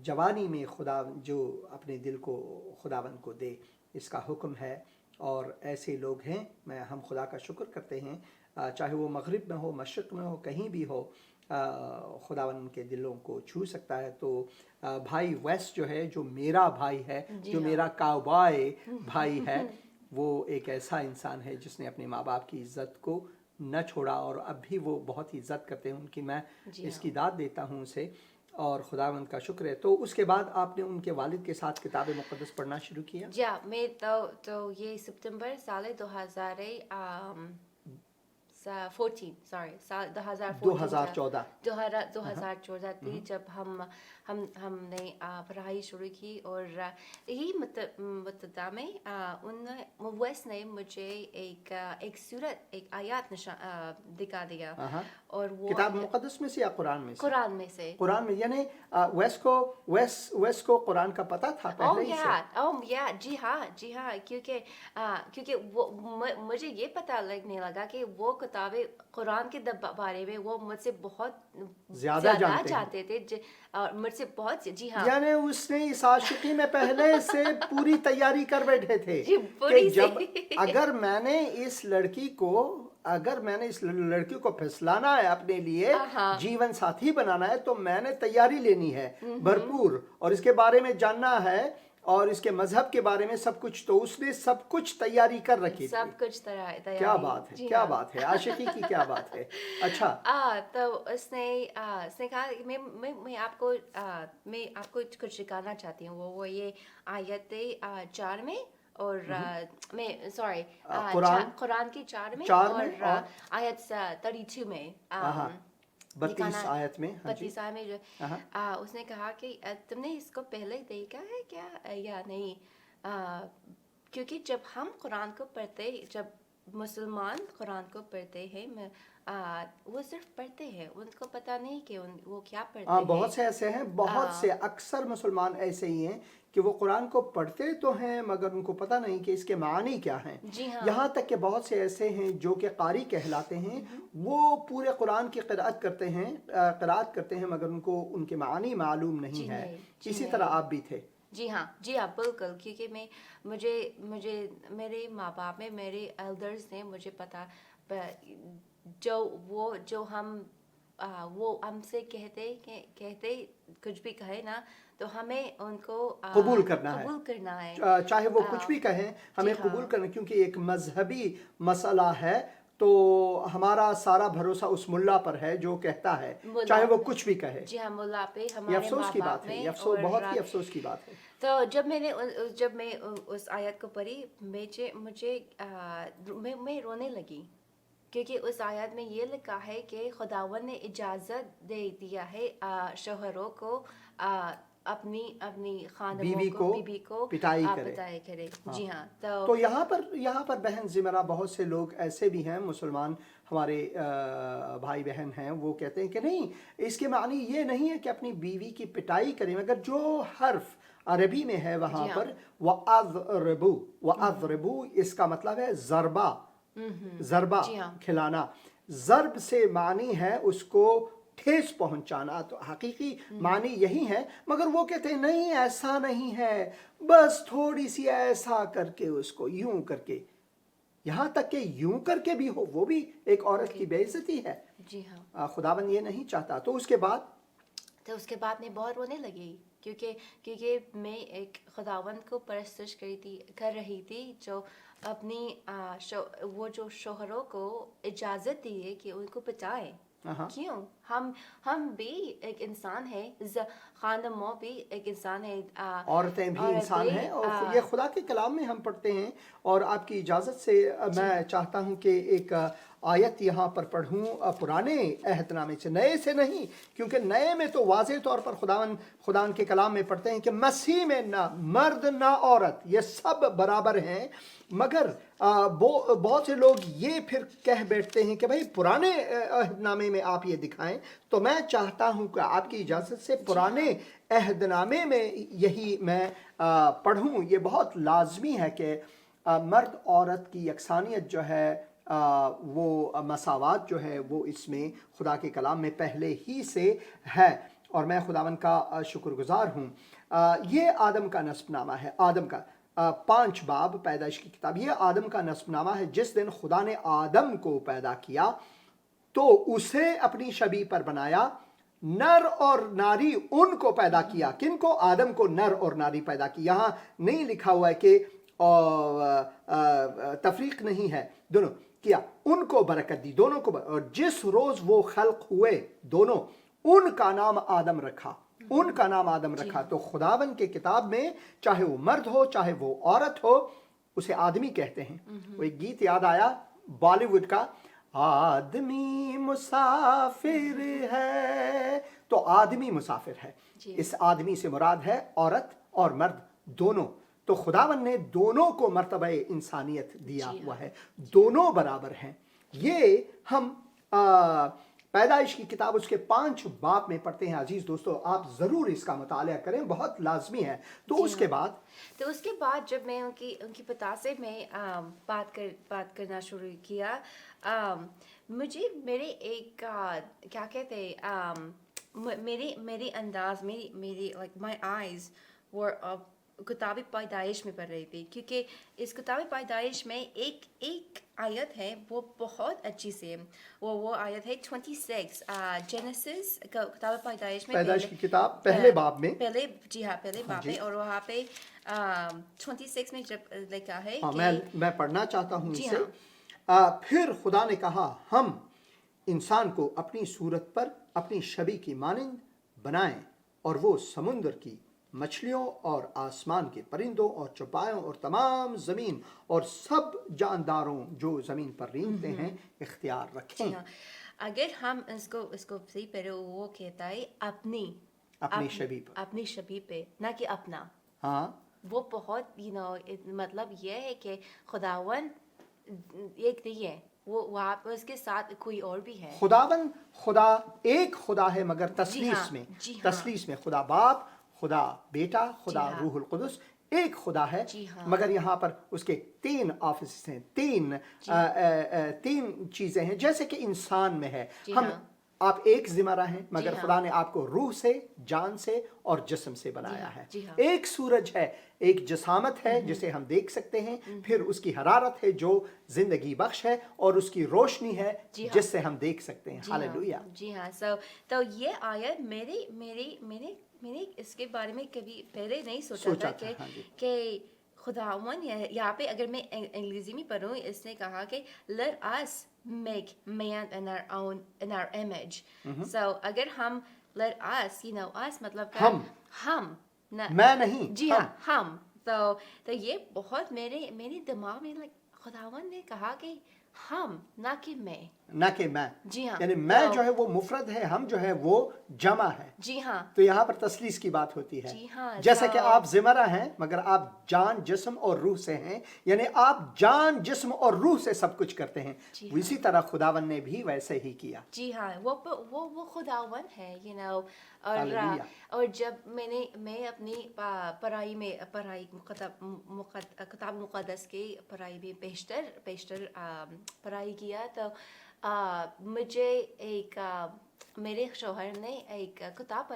جوانی میں خدا جو اپنے دل کو خداوند کو دے, اس کا حکم ہے. اور ایسے لوگ ہیں, ہم خدا کا شکر کرتے ہیں, چاہے وہ مغرب میں ہو, مشرق میں ہو, کہیں بھی ہو, خداوند کے دلوں کو چھو سکتا ہے. تو بھائی ویس جو ہے, جو میرا بھائی ہے, جو میرا کاؤبوائے بھائی ہے, وہ ایک ایسا انسان ہے جس نے اپنے ماں باپ کی عزت کو نہ چھوڑا, اور اب بھی وہ بہت ہی عزت کرتے ہیں ان کی. میں اس کی داد دیتا ہوں اسے, اور خداوند کا شکر ہے. تو اس کے بعد آپ نے ان کے والد کے ساتھ کتاب مقدس پڑھنا شروع کیا؟ جی میں تو یہ ستمبر سال 2014 سال 2014 تھی جب ہم نے پڑھائی شروع کی. اور یہی مدت میں مویس نے مجھے ایک صورت, ایک آیات دکھا دیا. اور وہ کتاب مقدس میں سے یا قرآن میں سے؟ قرآن میں. یعنی ویس کو قرآن کا پتہ تھا پہلے ہی سے؟ جی ہاں. کیونکہ مجھے یہ پتہ لگنے لگا کہ وہ کتاب قرآن کے بارے میں وہ مجھ سے بہت زیادہ جانتے تھے, اور مجھ سے بہت. جی ہاں. یعنی اس نے اس عاشقی میں پہلے سے پوری تیاری کر بیٹھے تھے کہ جب اگر میں نے اس لڑکی کو پھسلانا ہے, اپنے لیے جیون ساتھی بنانا ہے, تو میں نے تیاری لینی ہے بھرپور, اور اس کے بارے میں جاننا ہے, اور اس کے مذہب کے بارے میں سب کچھ. تو اس نے سب کچھ تیاری کر رکھی تھی. سب کچھ تیاری. کیا بات ہے, کیا بات ہے, عاشقی کی کیا بات ہے. اچھا. تو اس نے کہا میں آپ کو کچھ سکھانا چاہتی ہوں. وہ یہ آیت 4 میں, اور میں قرآن کی 4 میں, اور آیت 32 میں, 32 آیت میں. 32 آیت میں جو اس نے کہا کہ تم نے اس کو پہلے دیکھا ہے کیا یا نہیں. کیونکہ جب ہم قرآن کو پڑھتے, جب مسلمان قرآن کو پڑھتے ہیں, وہ صرف پڑھتے ہیں, ان کو پتہ نہیں کہ وہ کیا پڑھتے ہیں. بہت سے ایسے ہیں, بہت سے اکثر مسلمان ایسے ہی ہیں کہ وہ قرآن کو پڑھتے تو ہیں مگر ان کو پتہ نہیں کہ اس کے معانی کیا ہیں. یہاں تک کہ بہت سے ایسے ہیں جو کہ قاری کہلاتے ہیں, وہ پورے قرآن کی قرأت کرتے ہیں مگر ان کو ان کے معانی معلوم نہیں ہے. اسی طرح آپ بھی تھے. جی ہاں بالکل. کیونکہ مجھے میرے ماں باپ میں میرے ایلڈرز نے مجھے پتہ جو ہم وہ ہم سے کہتے کچھ بھی کہے نا تو ہمیں ان کو قبول کرنا ہے چاہے وہ کچھ بھی کہیں ہمیں قبول کرنا، کیونکہ ایک مذہبی مسئلہ ہے تو ہمارا سارا بھروسہ اس ملا پر ہے جو کہتا ہے چاہے وہ کچھ بھی کہے. جی ہاں، ملا پہ یہ ہمارے افسوس ماں کی باپ بات ہے، میں. یہ بہت ہی افسوس کی بات ہے. تو جب میں اس آیت کو پڑھی مجھے میں رونے لگی، کیونکہ اس آیت میں یہ لکھا ہے کہ خداوند نے اجازت دے دیا ہے شوہروں کو اپنی خاندموں کو بیوی کو پٹائی کرے. جی ہاں. تو یہاں پر بہن زمرہ بہت سے لوگ ایسے بھی ہیں، مسلمان ہمارے بھائی بہن ہیں، وہ کہتے ہیں کہ نہیں، اس کے معنی یہ نہیں ہے کہ اپنی بیوی کی پٹائی کریں، مگر جو حرف عربی میں ہے وہاں پر وَأَضْرِبُوا اس کا مطلب ہے ضربہ کھلانا. ضرب سے معنی ہے اس کو ٹھیس پہنچانا، تو حقیقی معنی یہی ہے. مگر وہ کہتے ہیں نہیں، ایسا نہیں ہے، بس تھوڑی سی ایسا کر کے اس کو یوں کر کے، یہاں تک کہ یوں کر کے بھی ہو، وہ بھی ایک عورت کی بے عزتی ہے. جی ہاں، خداوند یہ نہیں چاہتا. تو اس کے بعد میں بہت رونے لگی، کیونکہ میں ایک خداوند کو پرستش کر رہی تھی جو اپنی وہ جو شوہروں کو اجازت دی ہے کہ ان کو پٹائے. کیوں؟ ہم بھی ایک انسان ہے، خاندموں بھی ایک انسان ہے، عورتیں بھی انسان ہیں. اور یہ خدا کے کلام میں ہم پڑھتے ہیں. اور آپ کی اجازت سے میں چاہتا ہوں کہ ایک آیت یہاں پر پڑھوں پرانے عہد نامے سے، نئے سے نہیں، کیونکہ نئے میں تو واضح طور پر خدا کے کلام میں پڑھتے ہیں کہ مسیح میں نہ مرد نہ عورت، یہ سب برابر ہیں. مگر بہت سے لوگ یہ پھر کہہ بیٹھتے ہیں کہ بھائی پرانے عہد نامے میں آپ یہ دکھائیں. تو میں چاہتا ہوں کہ آپ کی اجازت سے پرانے عہد نامے میں یہی میں پڑھوں. یہ بہت لازمی ہے کہ مرد عورت کی یکسانیت جو ہے، وہ مساوات جو ہے، وہ اس میں خدا کے کلام میں پہلے ہی سے ہے، اور میں خداوند کا شکر گزار ہوں. یہ آدم کا نسب نامہ ہے، آدم کا 5 باب پیدائش کی کتاب. یہ آدم کا نسب نامہ ہے. جس دن خدا نے آدم کو پیدا کیا تو اسے اپنی شبیہ پر بنایا، نر اور ناری ان کو پیدا کیا. کن کو؟ آدم کو نر اور ناری پیدا کی. یہاں نہیں لکھا ہوا ہے کہ تفریق نہیں ہے، دونوں کیا. ان کو برکت دی، دونوں کو اور جس روز وہ خلق ہوئے دونوں، ان کا نام آدم رکھا. تو خداوند کے کتاب میں چاہے وہ مرد ہو چاہے وہ عورت ہو، اسے آدمی کہتے ہیں. وہ ایک گیت یاد آیا بالی ووڈ کا، آدمی مسافر ہے. تو آدمی مسافر ہے. اس آدمی سے مراد ہے عورت اور مرد دونوں. تو خداوند نے دونوں کو مرتبہ انسانیت دیا ہوا ہے، دونوں برابر ہیں. یہ ہم پیدائش کی کتاب اس کے 5 باب میں پڑھتے ہیں. عزیز دوستو، آپ ضرور اس کا مطالعہ کریں، بہت لازمی ہے. تو اس کے بعد جب میں ان کی پتا سے میں بات کرنا شروع کیا، مجھے میرے ایک کیا کہتے میری انداز میری like my eyes were کتاب پیدائش میں پڑھ رہی تھی، کیونکہ اس کتاب پیدائش میں ایک آیت ہے وہ بہت اچھی سے، وہ آیت ہے 26 جینیسس کتاب پیدائش کی کتاب پہلے باب میں، پہلے باب میں. اور وہاں پہ 26 میں جب لکھا ہے میں پڑھنا چاہتا ہوں اسے. پھر خدا نے کہا ہم انسان کو اپنی صورت پر اپنی شبیہ کی مانند بنائیں، اور وہ سمندر کی مچھلیوں اور آسمان کے پرندوں اور چوپایوں اور تمام زمین اور سب جانداروں جو زمین پر رینگتے ہیں اختیار رکھیں. اگر ہم اس کو صحیح پڑھے، وہ کہتا ہے اپنی شبیہ پہ، نہ کہ اپنا. وہ بہت مطلب یہ ہے کہ خداوند ایک نہیں ہے، وہ وہاں پہ اس کے ساتھ کوئی اور بھی ہے. خدا ایک خدا ہے، مگر تثلیث میں خدا باپ، خدا بیٹا، خدا روح القدس ایک خدا ہے. مگر یہاں پر اس کے 3 آفیسز ہیں، 3 چیزیں ہیں، جیسے کہ انسان میں ہے. آپ ایک ذمرہ ہیں مگر ہاں۔ خدا نے آپ کو روح سے، جان سے اور جسم سے بنایا ہے. جی ہاں۔ ایک سورج ہے، ایک جسامت ہے جسے ہم دیکھ سکتے ہیں، پھر اس کی حرارت ہے جو زندگی بخش ہے، اور اس کی روشنی ہے جی ہاں۔ جس سے ہم دیکھ سکتے ہیں. جی ہاں، ہاللویا. جی ہاں. تو یہ آیت میں نے اس کے بارے میں کبھی پہلے نہیں سوچا تھا کہ ہاں جی. کہ خداون یہاں پہ اگر میں انگلیزی میں پڑھوں، اس نے کہا کہ let us make man in our image. So اگر ہم let us, us مطلب کہ ہم میں نہیں، جی ہاں ہم. تو یہ بہت میرے دماغ میں خداون نے کہا کہ ہم، نہ کہ میں. نہ کہ میں. جی ہاں. یعنی میں جو ہے وہ مفرد ہے، ہم جو ہے وہ جمع ہے. جی ہاں. تو یہاں پر تثلیث کی بات ہوتی ہے. جی ہاں. جیسا کہ آپ ذمرہ ہیں مگر آپ جان، جسم اور روح سے ہیں، یعنی آپ جان، جسم اور روح سے سب کچھ کرتے ہیں. اسی طرح خداون نے بھی ویسے ہی کیا. جی ہاں. وہ خداون ہے. اور جب میں اپنی کتاب مقدس کی پڑھائی میں بیشتر پڑھائی کیا، تو مجھے میرے شوہر نے ایک کتاب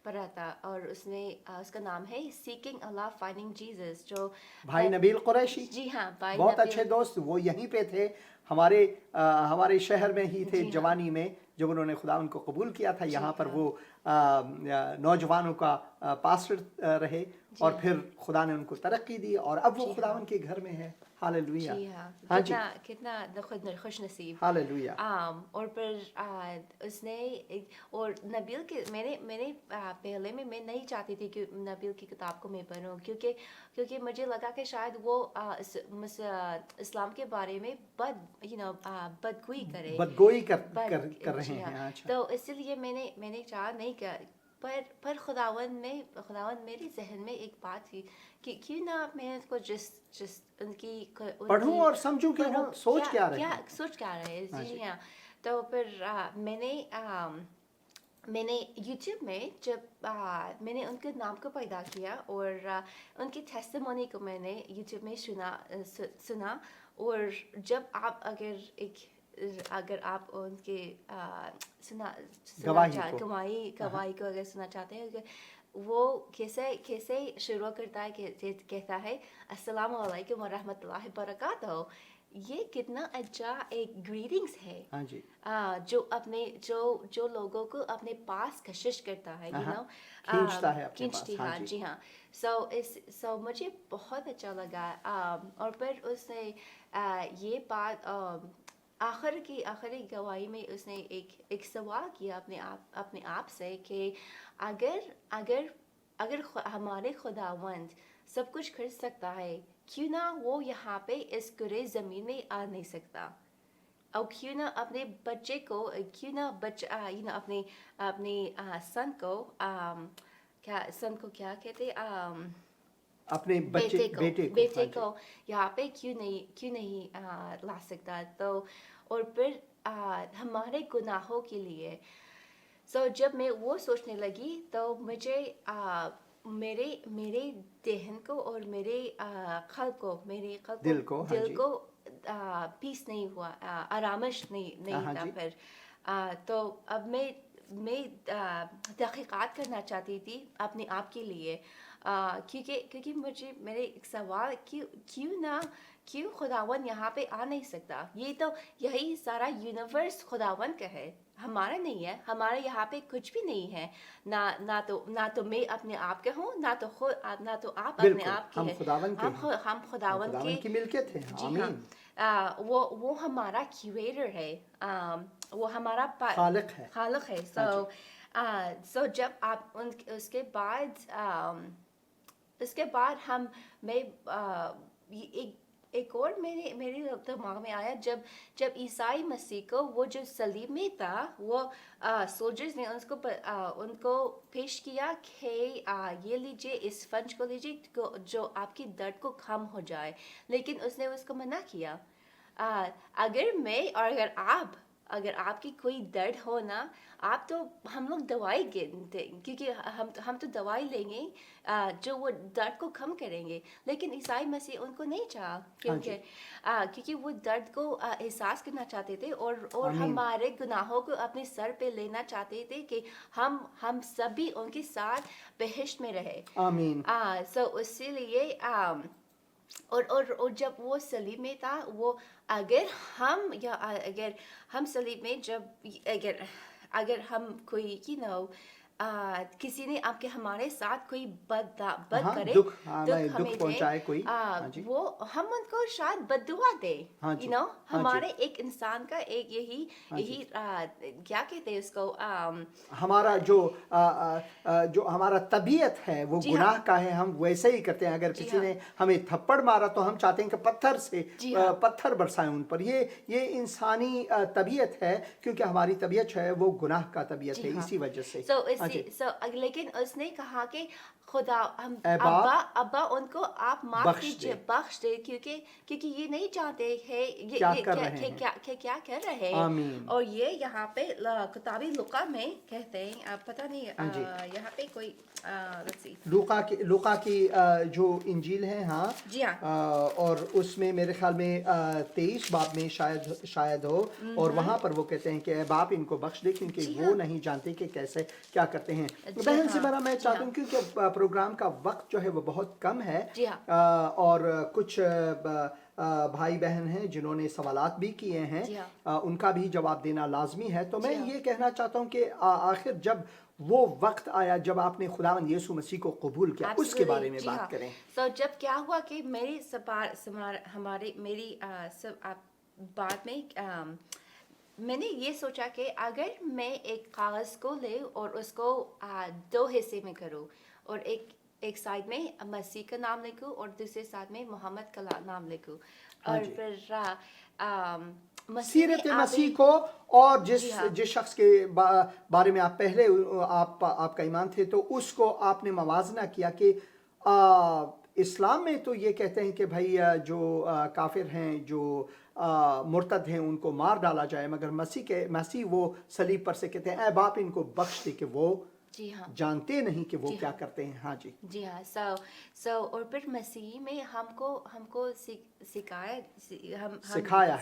پڑھا تھا، اور اس کا نام ہے سیکنگ اللہ فائنڈنگ جیزس، جو بھائی نبیل قریشی. جی ہاں، بھائی بہت نبیل. اچھے دوست، وہ یہیں پہ تھے، ہمارے شہر میں ہی تھے. جی ہاں. جوانی میں جب انہوں نے خدا ان کو قبول کیا تھا، یہاں پر ہاں. وہ نوجوانوں کا پاسٹر رہے، اور پھر خدا نے ان کو ترقی دی، اور اب وہ خداون کے گھر میں ہے. ہاللویا. جی ہاں. ہاں جی. کتنا خوش نصیب. ہاللویا. اور پھر اس نے اور نبیل کے میں نے پہلے میں نہیں چاہتی تھی کہ نبیل کی کتاب کو میں پڑھوں، کیونکہ مجھے لگا کہ شاید وہ اسلام کے بارے میں بدگوئی کرے، بدگوئی کر رہے ہیں. تو اسی لیے میں نے چاہ نہیں کیا. پر خداون میرے ذہن میں ایک بات تھی کہ کیوں نہ میں اس کو جس ان کی پڑھوں اور سمجھوں کہ وہ سوچ کیا رہے. جی ہاں. تو پھر میں نے یوٹیوب میں جب میں نے ان کے نام کو پیدا کیا، اور ان کی ٹیسٹیمونی کو میں نے یوٹیوب میں سنا. اور جب آپ اگر آپ ان کے گواہی کو اگر سننا چاہتے ہیں، وہ کیسے شروع کرتا ہے، کہتا ہے السلام علیکم ورحمۃ اللہ وبرکاتہ. یہ کتنا اچھا ایک گریٹنگس ہے. ہاں جی. جو لوگوں کو اپنے پاس کشش کرتا ہے، کھینچتا ہے اپنے پاس. ہاں جی ہاں. سو مجھے بہت اچھا لگا. اور پھر اس نے یہ بات آخری گواہی میں اس نے ایک سوال کیا اپنے آپ سے کہ اگر ہمارے خداوند سب کچھ کر سکتا ہے، کیوں نہ وہ یہاں پہ اس کرے زمین میں آ نہیں سکتا، اور کیوں نہ اپنے بچے کو، کیوں نہ اپنے سن کو کیا کہتے اپنے بیٹے کو یہاں پہ کیوں نہیں لا سکتا. تو اور پھر ہمارے گناہوں کے لیے. جب میں وہ سوچنے لگی تو مجھے میرے ذہن کو اور میرے دل کو پیس نہیں ہوا، آرامش نہیں تھا. پھر تو اب میں تحقیقات کرنا چاہتی تھی اپنے آپ کے لیے، کیونکہ مجھے میرے ایک سوال کیوں خداون یہاں پہ آ نہیں سکتا. یہی سارا یونیورس خداون کا ہے، ہمارا نہیں ہے. ہمارے یہاں پہ کچھ بھی نہیں ہے، نہ تو میں اپنے آپ کے ہوں، نہ تو آپ اپنے آپ کے ہیں. ہم خداون کی ملکیت ہیں. جی ہاں. وہ ہمارا کیوریٹر ہے، وہ ہمارا خالق ہے. سو جب آپ اس کے بعد میں ایک اور میرے دماغ میں آیا، جب عیسائی مسیح کو وہ جو صلیب میں تھا، وہ سولجرز نے ان کو پیش کیا کہ یہ لیجیے، اس فنج کو لیجیے جو آپ کی درد کو کم ہو جائے، لیکن اس نے اس کو منع کیا. اگر میں اور اگر آپ اگر آپ کی کوئی درد ہو نا آپ تو ہم لوگ دوائی گنتے کیونکہ ہم تو دوائی لیں گے جو وہ درد کو کم کریں گے, لیکن عیسائی مسیح ان کو نہیں چاہا کیونکہ وہ درد کو احساس کرنا چاہتے تھے اور ہمارے گناہوں کو اپنے سر پہ لینا چاہتے تھے کہ ہم سبھی ان کے ساتھ بہشت میں رہے. آمین. سو اسی لیے اور جب وہ صلیب میں تھا وہ اگر ہم صلیب میں اگر ہم کوئی کسی نے آپ کے ہمارے ساتھ کوئی بد کرے دکھ پہنچائے کوئی وہ ہم ان کو شاید بد دعا دے ہمارے ایک انسان کا ایک یہی کیا کہتے ہیں اس کو ہمارا جو ہمارا طبیعت ہے وہ گناہ کا ہے, ہم ویسے ہی کرتے ہیں. اگر کسی نے ہمیں تھپڑ مارا تو ہم چاہتے ہیں کہ پتھر برسائیں ان پر. یہ انسانی طبیعت ہے کیونکہ ہماری طبیعت جو ہے وہ گناہ کا طبیعت ہے, اسی وجہ سے. لیکن اس نے کہا کہ خدا ابا ان کو آپ معاف کیجیے, بخش دے, کیونکہ یہ نہیں جانتے ہیں کیا کر رہے ہیں. اور یہ یہاں پہ کتاب لوقا میں کہتے ہیں, پتہ نہیں یہاں پہ کوئی لوقا کی جو انجیل ہے اور اس میں میرے خیال میں 23 باب میں شاید ہو, اور وہاں پر وہ کہتے ہیں کہ اے باپ ان کو بخش دے کیونکہ وہ نہیں جانتے کہ کیسے کیا کرتے ہیں. بہن سے بڑا میں چاہتا ہوں کیونکہ پروگرام کا وقت جو ہے وہ بہت کم ہے, اور کچھ بھائی بہن ہیں جنہوں نے سوالات بھی کیے ہیں, ان کا بھی جواب دینا لازمی ہے. تو میں یہ کہنا چاہتا ہوں کہ آخر جب وہ وقت آیا جب آپ نے خداوند یسوع مسیح کو قبول کیا, اس کے بارے میں بات کریں. تو جب کیا ہوا کہ میری بات میں میں نے یہ سوچا کہ اگر میں ایک کاغذ کو لے اور اس کو 2 حصے میں کروں, اور ایک سائڈ میں مسیح کا نام لکھوں اور دوسرے سائڈ میں محمد کا نام لکھوں, اور پھر سیرت مسیح کو, اور جس شخص کے بارے میں آپ پہلے آپ کا ایمان تھے تو اس کو آپ نے موازنہ کیا کہ اسلام میں تو یہ کہتے ہیں کہ بھائی جو کافر ہیں, جو مرتد ہیں, ان کو مار ڈالا جائے, مگر مسیح وہ صلیب پر سے کہتے ہیں اے باپ ان کو بخش دے کہ وہ جانتے نہیں کہ وہ کیا کرتے ہیں. جی ہاں. سو اور پھر مسیح میں ہم کو سکھایا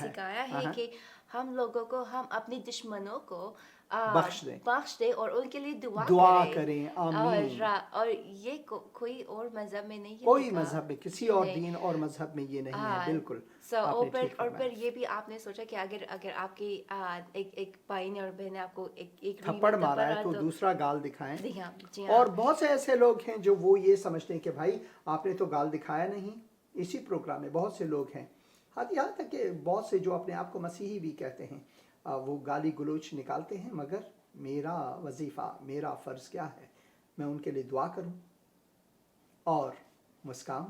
ہے کہ ہم لوگوں کو ہم اپنی دشمنوں کو بخش دے اور ان کے لیے دعا کریں. اور یہ کوئی اور مذہب میں نہیں ہے, کوئی مذہب میں, کسی اور دین اور مذہب میں یہ نہیں ہے. بالکل. اور پھر یہ بھی آپ نے سوچا کہ اگر آپ کی ایک بھائی نے اور بہن نے آپ کو ایک تھپڑ مارا ہے تو دوسرا گال دکھائیں. اور بہت سے ایسے لوگ ہیں جو وہ یہ سمجھتے ہیں کہ بھائی آپ نے تو گال دکھایا نہیں. اسی پروگرام میں بہت سے لوگ ہیں, یہاں تک کہ بہت سے جو اپنے آپ کو مسیحی بھی کہتے ہیں, وہ گالی گلوچ نکالتے ہیں. مگر میرا وظیفہ, میرا فرض کیا ہے؟ میں ان کے لیے دعا کروں اور مسکاؤں,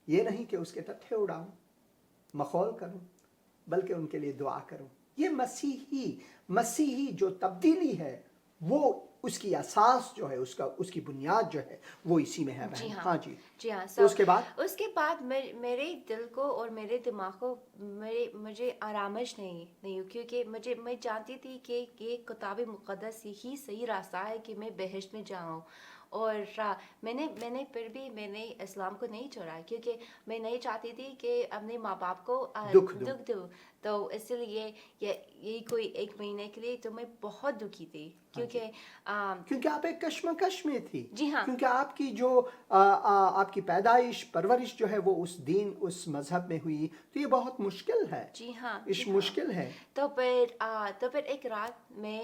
یہ نہیں کہ اس کے ٹٹھے اڑاؤں, مخول کروں, بلکہ ان کے لیے دعا کروں. یہ مسیحی جو تبدیلی ہے وہ اس کی اساس جو ہے, اس کی بنیاد جو ہے وہ اسی میں ہے. جی ہاں. اس کے بعد میرے دل کو اور میرے دماغ کو مجھے آرامش نہیں کیونکہ میں جانتی تھی کہ یہ کتاب مقدس ہی صحیح راستہ ہے کہ میں بہشت میں جاؤں. اور میں نے پھر بھی میں نے اسلام کو نہیں چھوڑا کیونکہ میں نہیں چاہتی تھی کہ اپنے ماں باپ کو دکھ دوں. تو اس لیے یہی کوئی 1 مہینے کے لیے تو میں بہت دکھی تھی کیونکہ آپ ایک کشمکش میں تھی. جی ہاں. کیونکہ آپ کی جو آپ کی پیدائش پرورش جو ہے وہ اس دین اس مذہب میں ہوئی, تو یہ بہت مشکل ہے. جی ہاں. مشکل ہے. تو پھر ایک رات میں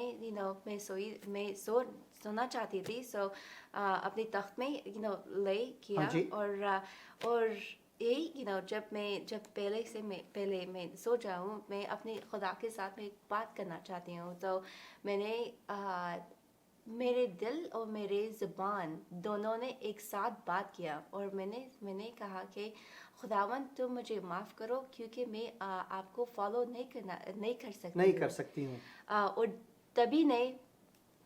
سونا چاہتی تھی. اپنی تخت میں لے کیا اور جب پہلے میں سو جاؤں, میں اپنے خدا کے ساتھ میں بات کرنا چاہتی ہوں. تو میں نے میرے دل اور میرے زبان دونوں نے ایک ساتھ بات کیا, اور میں نے کہا کہ خداوند تم مجھے معاف کرو کیونکہ میں آپ کو فالو نہیں کر سکتی ہوں. اور تبھی نے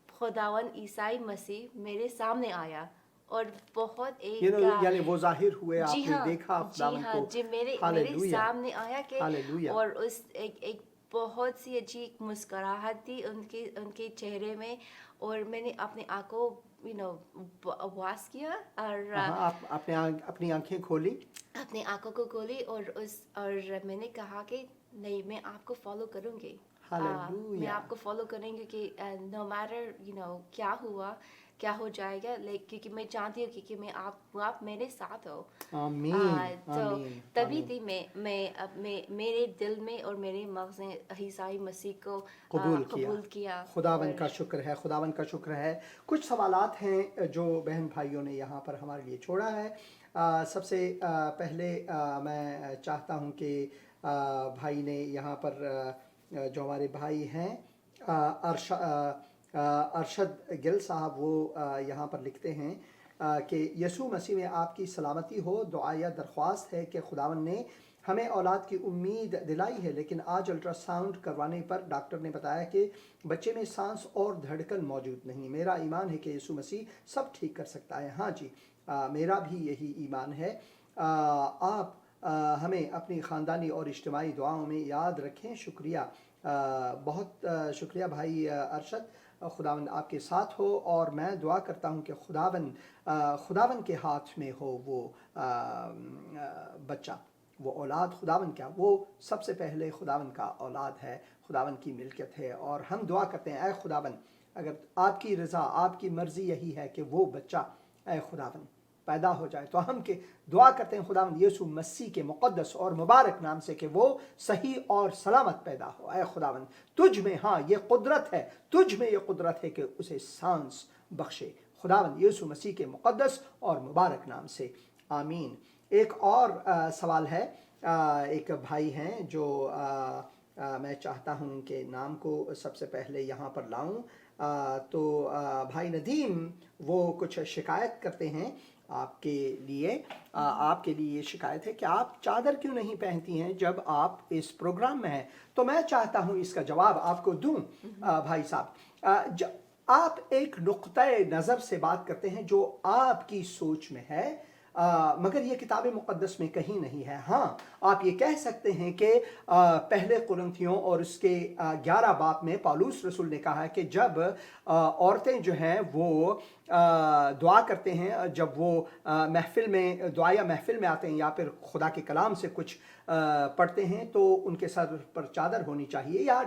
خداوند عیسائی مسیح میرے سامنے آیا اور بہت ایک یعنی وہ ظاہر ہوئے, آپ نے دیکھا خداوند کو. میرے سامنے آیا کہ اور اس ایک बहुत सी अजीब मुस्कुराहट थी उनके चेहरे में, और मैंने अपने आंखों वॉश किया और हाँ, आप अपनी आंखें खोली। अपने आंखों को खोली और मैंने कहा कि नहीं, मैं आपको फॉलो करूँगी। मैं हालेलुया। आपको फॉलो करूँगी कि नो मैटर क्या हुआ, क्या हो जाएगा, क्योंकि मैं चाहती हूँ कि मैं आप मेरे साथ हो। आमीन तो आमीन तभी आमीन। थी मैं मेरे दिल में और मेरे मग़ज़ ने ईसाई मसीह को कबूल किया। खुदावन और का शुक्र है, खुदावन का शुक्र है। कुछ सवालात हैं जो बहन भाइयों ने यहाँ पर हमारे लिए छोड़ा है। सबसे पहले मैं चाहता हूँ कि भाई ने यहाँ पर जो हमारे भाई हैं अरशद गिल साहब, वो यहाँ पर लिखते हैं कि यसू मसीह में आपकी सलामती हो। दुआ या दरख्वास्त है कि खुदावन ने हमें औलाद की उम्मीद दिलाई है, लेकिन आज अल्ट्रासाउंड करवाने पर डॉक्टर ने बताया कि बच्चे में सांस और धड़कन मौजूद नहीं। मेरा ईमान है कि यसू मसीह सब ठीक कर सकता है। हाँ जी, मेरा भी यही ईमान है। आप हमें अपनी ख़ानदानी और इज्तिमाई दुआओं में याद रखें। शुक्रिया, बहुत शुक्रिया भाई अरशद। खुदावन आपके साथ हो, और मैं दुआ करता हूँ कि खुदावन के हाथ में हो वो बच्चा, वो औलाद। खुदावन क्या, वो सबसे पहले खुदावन का औलाद है, खुदावन की मिल्कियत है। और हम दुआ करते हैं, ऐ खुदावन, अगर आपकी रज़ा, आपकी मर्ज़ी यही है कि वो बच्चा ऐ खुदावन पैदा हो जाए, तो हम के दुआ करते हैं खुदावंद यीशु मसीह के मुक़द्दस और मुबारक नाम से कि वो सही और सलामत पैदा हो। ऐ खुदावंद, तुझ में हाँ ये कुदरत है, तुझ में ये कुदरत है कि उसे सांस बख्शे। खुदावंद यीशु मसीह के मुक़द्दस और मुबारक नाम से, आमीन। एक और सवाल है, एक भाई हैं जो मैं चाहता हूँ कि नाम को सबसे पहले यहाँ पर लाऊं। तो भाई नदीम वो कुछ शिकायत करते हैं आपके लिए शिकायत है कि आप चादर क्यों नहीं पहनती हैं जब आप इस प्रोग्राम में हैं। तो मैं चाहता हूं इसका जवाब आपको दूं। भाई साहब, आप एक नुक्ते नज़र से बात करते हैं जो आपकी सोच में है, मगर ये किताब मुक़द्दस में कहीं नहीं है। हाँ, आप ये कह सकते हैं कि पहले कुरिन्थियों और उसके 11 बाब में पौलुस रसूल ने कहा है कि जब औरतें जो हैं वो दुआ करते हैं, जब वो महफिल में दुआ या महफिल में आते हैं या फिर खुदा के कलाम से कुछ पढ़ते हैं, तो उनके सर पर चादर होनी चाहिए। या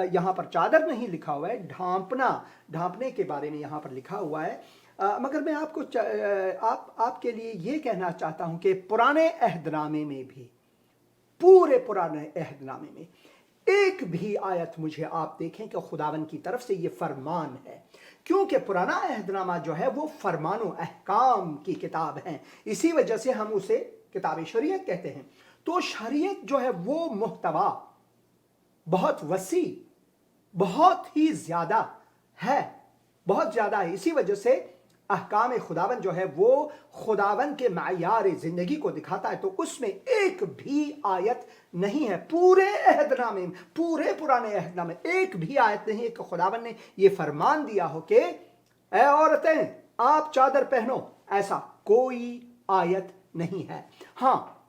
यहाँ पर चादर नहीं लिखा हुआ है, ढांपने के बारे में यहाँ पर लिखा हुआ है। मगर मैं आपके लिए ये कहना चाहता हूं कि पुराने अहदनामे में भी, पूरे पुराने अहदनामे में एक भी आयत मुझे आप देखें कि खुदावन की तरफ से ये फरमान है, क्योंकि पुराना अहदनामा जो है वो फरमानो अहकाम की किताब है, इसी वजह से हम उसे किताब शरीयत कहते हैं। तो शरीयत जो है वो मुहतवा बहुत वसी, बहुत ही ज्यादा है, बहुत ज्यादा है। इसी वजह से अहकाम खुदावन जो है वो खुदावन के मायार ज़िंदगी को दिखाता है। तो उसमें एक भी आयत नहीं है पूरे अहदनामे में, पूरे पुराने अहदनामे में एक भी आयत नहीं है कि खुदावन ने ये फरमान दिया हो कि ऐ औरतें आप चादर पहनो। ऐसा कोई आयत नहीं है। हाँ,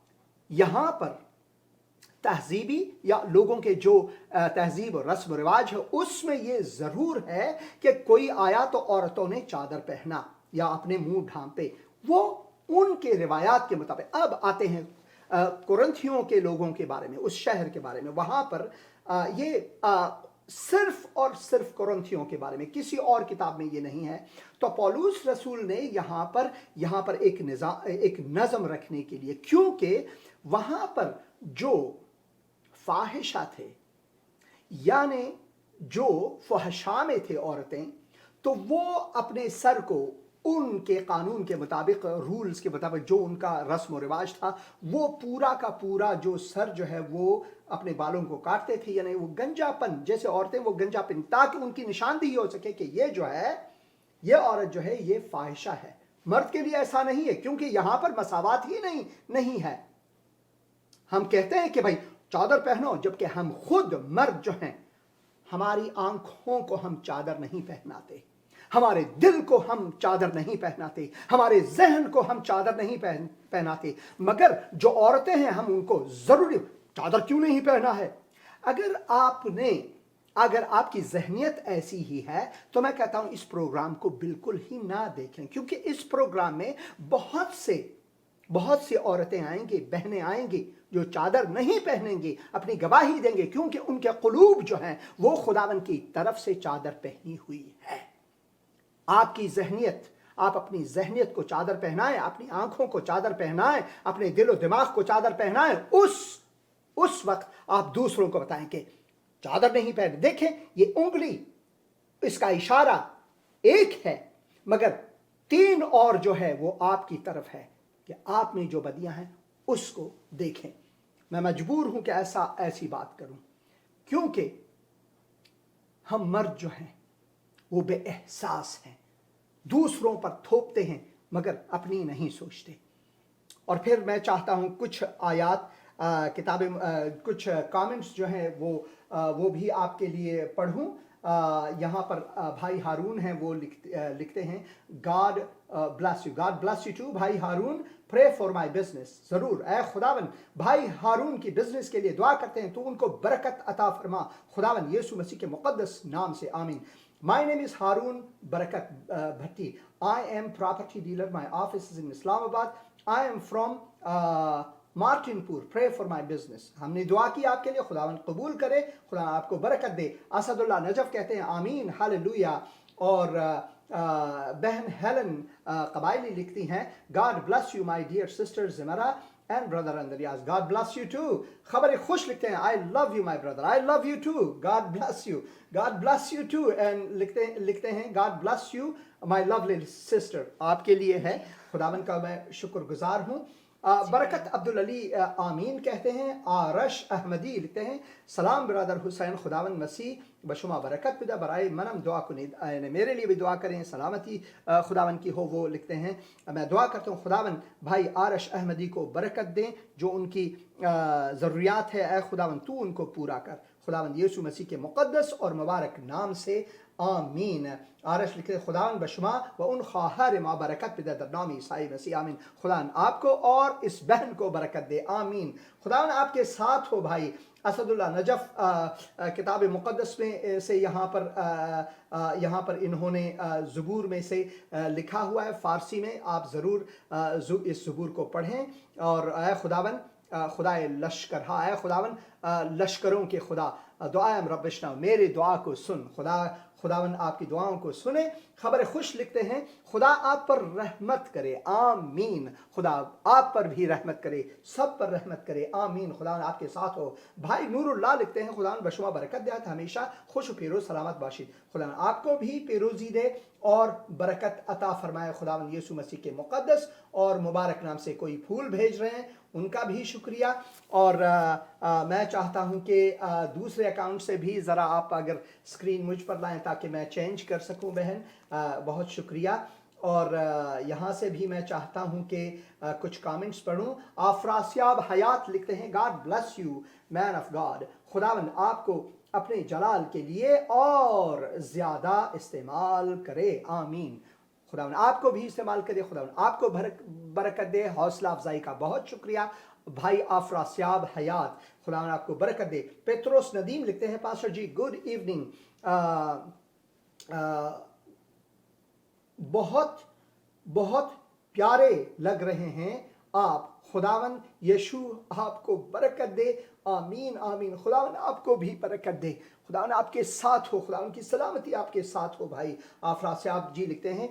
यहाँ पर तहजीबी या लोगों के जो तहजीब और रस्म रिवाज है उसमें ये ज़रूर है कि कोई आया तो औरतों ने चादर पहना या अपने मुंह ढांपे, वो उनके रिवायात के मुताबिक। अब आते हैं कुरिन्थियों के लोगों के बारे में, उस शहर के बारे में। वहाँ पर ये सिर्फ और सिर्फ कुरिन्थियों के बारे में, किसी और किताब में ये नहीं है। तो पौलुस रसूल ने यहाँ पर एक नज़म रखने के लिए, क्योंकि वहाँ पर जो फाहिशा थे, यानी जो फहशा में थे औरतें, तो वो अपने सर को उनके कानून के मुताबिक, रूल्स के मुताबिक, जो उनका रस्म और रिवाज था, वो पूरा का पूरा जो सर जो है वो अपने बालों को काटते थे। यानी वो गंजापन, जैसे औरतें वो गंजापन, ताकि उनकी निशानदेही हो सके कि ये जो है, ये औरत जो है ये फाहिशा है। मर्द के लिए ऐसा नहीं है, क्योंकि यहाँ पर मसावात ही नहीं है। हम कहते हैं कि भाई चादर पहनो, जबकि हम खुद मर्द जो हैं, हमारी आंखों को हम चादर नहीं पहनाते, हमारे दिल को हम चादर नहीं पहनाते, हमारे जहन को हम चादर नहीं पहनाते। मगर जो औरतें हैं हम उनको जरूरी चादर क्यों नहीं पहना है, अगर आपकी जहनियत ऐसी ही है तो मैं कहता हूं इस प्रोग्राम को बिल्कुल ही ना देखें, क्योंकि इस प्रोग्राम में बहुत सी औरतें आएंगी, बहनें आएंगी जो चादर नहीं पहनेंगी, अपनी गवाही देंगे, क्योंकि उनके क़ुलूब जो हैं वो खुदावन की तरफ से चादर पहनी हुई है। आपकी जहनियत, आप अपनी जहनियत को चादर पहनाएं, अपनी आंखों को चादर पहनाएं, अपने दिलो दिमाग को चादर पहनाएं। उस वक्त आप दूसरों को बताएं कि चादर नहीं पहने। देखें, ये उंगली, इसका इशारा एक है, मगर 3 और जो है वो आपकी तरफ है कि आप में जो बदियां हैं उसको देखें। मैं मजबूर हूं कि ऐसी बात करूं, क्योंकि हम मर्द जो हैं वो बेएहसास हैं, दूसरों पर थोपते हैं मगर अपनी नहीं सोचते। और फिर मैं चाहता हूं कुछ आयात किताबें, कुछ कमेंट्स जो हैं वो भी आपके लिए पढ़ूं। यहाँ पर भाई हारून हैं, वो लिखते हैं, गॉड ब्लेस यू टू भाई हारून, प्रे फॉर माई बिजनेस। ज़रूर, ऐ खुदावन भाई हारून की बिजनेस के लिए दुआ करते हैं, तो उनको बरकत अता फरमा खुदावन यीशु मसीह के मुक़द्दस नाम से, आमीन। My name is Harun Barakat Bhatti. I am property dealer. My office is in Islamabad. I am from Martinpur. Pray for my business. हमने दुआ की आपके लिए, खुदावन कबूल करे, खुदा आपको बरकत दे। असदुल्लाह नजफ कहते हैं आमीन, हालेलुया। और बहन हेलन कबायली लिखती हैं, God bless you my dear sister Zamra and brother अंदरियाज, गॉड ब्लेस यू टू। खबर खुश लिखते हैं, I love you my brother, I love you too, God bless you too. And लिखते हैं, God bless you my lovely sister. आपके लिए है, खुदावन का मैं शुक्रगुजार हूँ। बरकत अब्दुल अली आमीन कहते हैं। आरश अहमदी लिखते हैं, सलाम ब्रदर हुसैन, खुदावन मसीह बशुमा बरकत पिदा बराए मनम दुआ कुनीद, मेरे लिए भी दुआ करें, सलामती खुदावन की हो। वो लिखते हैं, मैं दुआ करता हूँ खुदावन भाई आरश अहमदी को बरकत दें, जो उनकी ज़रूरियात है, ऐ खुदावन तू उनको पूरा कर, खुदावन यीशु मसीह के मुक़द्दस और मुबारक नाम से, आमीन। आरश लिखते खुदावन बशुमा व उन ख़ाहर मा बरकत पिदा दरनामी ईसाई मसीह, आमीन। खुदावन आपको और इस बहन को बरकत दे, आमीन। खुदावन आपके साथ हो भाई। असदुल्लाह नजफ किताब मुक़द्दस में से यहाँ पर इन्होंने ज़बूर में से लिखा हुआ है फ़ारसी में, आप ज़रूर इस ज़बूर को पढ़ें। और ऐ खुदावन खुदाए लश्कर, हाँ ऐ खुदावन लश्करों के खुदा, दुआएं रब्बिशना, मेरी दुआ को सुन, खुदावन आपकी दुआओं को सुने। खबर खुश लिखते हैं, खुदा आप पर रहमत करे, आमीन। खुदा आप पर भी रहमत करे, सब पर रहमत करे, आमीन। खुदावन आपके साथ हो। भाई नूरुल्लाह लिखते हैं, खुदावन बशुमा बरकत दे, हमेशा खुश पेरोज सलामत बाशी, खुदावन आपको भी पेरोजी दे और बरकत अता फरमाए। खुदावन यीशु मसीह के मुक़द्दस और मुबारक नाम से कोई फूल भेज रहे हैं, उनका भी शुक्रिया। और मैं चाहता हूं कि दूसरे अकाउंट से भी ज़रा आप अगर स्क्रीन मुझ पर लाएं ताकि मैं चेंज कर सकूं बहन, बहुत शुक्रिया। और यहाँ से भी मैं चाहता हूं कि कुछ कमेंट्स पढ़ूं। आफरासियाब हयात लिखते हैं, God bless you man of God, खुदावन आपको अपने जलाल के लिए और ज़्यादा इस्तेमाल करे, आमीन। खुदावन आपको भी इस्तेमाल करे, खुदावन आपको बरकत दे। हौसला अफजाई का बहुत शुक्रिया भाई आफरासियाब हयात, खुदावन आपको बरकत दे। पेत्रोस नदीम लिखते हैं, पास्टर जी गुड इवनिंग, बहुत प्यारे लग रहे हैं आप, खुदावन यीशु आपको बरकत दे, आमीन आमीन। खुदावन आपको भी बरकत दे, खुदावन आपके साथ हो, खुदावन की सलामती आपके साथ हो। भाई आफरासियाब जी लिखते हैं,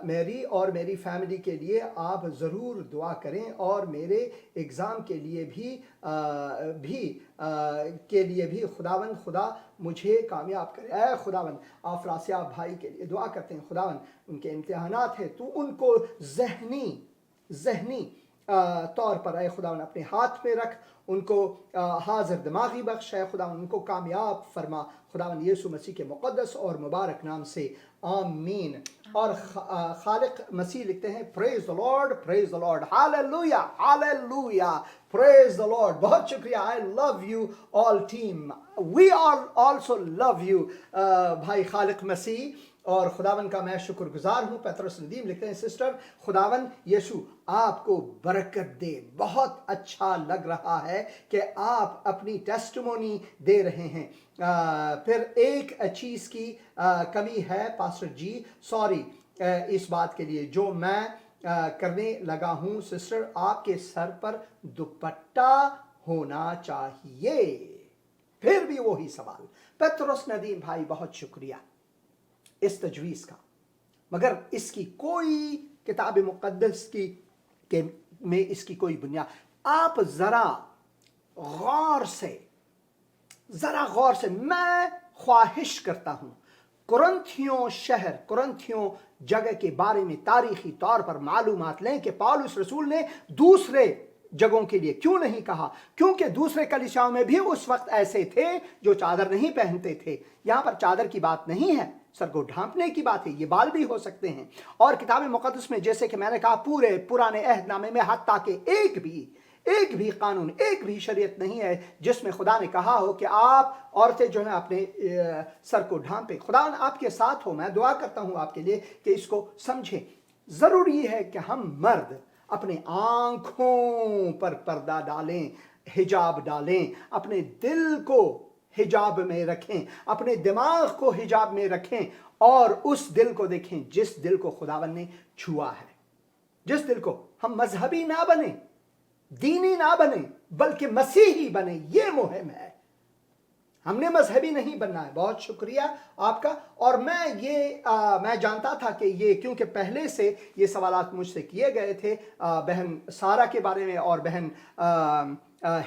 मेरी और मेरी फैमिली के लिए आप ज़रूर दुआ करें और मेरे एग्ज़ाम के लिए भी खुदावन खुदा मुझे कामयाब करे। ऐ खुदावन आफरासियाब भाई के लिए दुआ करते हैं, खुदावन उनके इम्तिहानात है, तो उनको जहनी तौर पर ऐ खुदावन अपने हाथ में रख, उनको हाजिर दिमागी बख्श है, खुदावन उनको कामयाब फरमा, खुदावन यीशु मसीह के मुक़द्दस और मुबारक नाम से, आमीन। और खालिक मसीह लिखते हैं, praise the Lord, hallelujah hallelujah, praise the Lord. बहुत शुक्रिया, I love you all team, we all also love you भाई खालिक मसीह। اور خداون کا میں شکر گزار ہوں. پطرس ندیم لکھتے ہیں سسٹر خداون یسوع آپ کو برکت دے. بہت اچھا لگ رہا ہے کہ آپ اپنی ٹیسٹمونی دے رہے ہیں. پھر ایک چیز کی کمی ہے پاسٹر جی، سوری اس بات کے لیے جو میں کرنے لگا ہوں. سسٹر آپ کے سر پر دوپٹہ ہونا چاہیے. پھر بھی وہی سوال. پطرس ندیم بھائی بہت شکریہ اس تجویز کا، مگر اس کی کوئی کتاب مقدس کی میں اس کی کوئی بنیاد. آپ ذرا غور سے میں خواہش کرتا ہوں کرنتھیوں شہر، کرنتھیوں جگہ کے بارے میں تاریخی طور پر معلومات لیں کہ پالوس رسول نے دوسرے جگہوں کے لیے کیوں نہیں کہا، کیونکہ دوسرے کلیسیاؤں میں بھی اس وقت ایسے تھے جو چادر نہیں پہنتے تھے. یہاں پر چادر کی بات نہیں ہے، سر کو ڈھانپنے کی بات ہے. یہ بال بھی ہو سکتے ہیں. اور کتاب مقدس میں جیسے کہ میں نے کہا پورے پرانے عہد نامے میں حتیٰ کہ ایک بھی قانون، ایک بھی شریعت نہیں ہے جس میں خدا نے کہا ہو کہ آپ عورتیں جو ہیں اپنے سر کو ڈھانپیں. خدا آپ کے ساتھ ہو. میں دعا کرتا ہوں آپ کے لیے کہ اس کو سمجھیں. ضروری ہے کہ ہم مرد اپنے آنکھوں پر پردہ ڈالیں، حجاب ڈالیں، اپنے دل کو حجاب میں رکھیں، اپنے دماغ کو حجاب میں رکھیں، اور اس دل کو دیکھیں جس دل کو خداوند نے چھوا ہے. جس دل کو ہم مذہبی نہ بنیں، دینی نہ بنیں، بلکہ مسیحی بنیں. یہ مہم ہے. ہم نے مذہبی نہیں بننا ہے. بہت شکریہ آپ کا. اور میں جانتا تھا کہ یہ کیونکہ پہلے سے یہ سوالات مجھ سے کیے گئے تھے بہن سارہ کے بارے میں اور بہن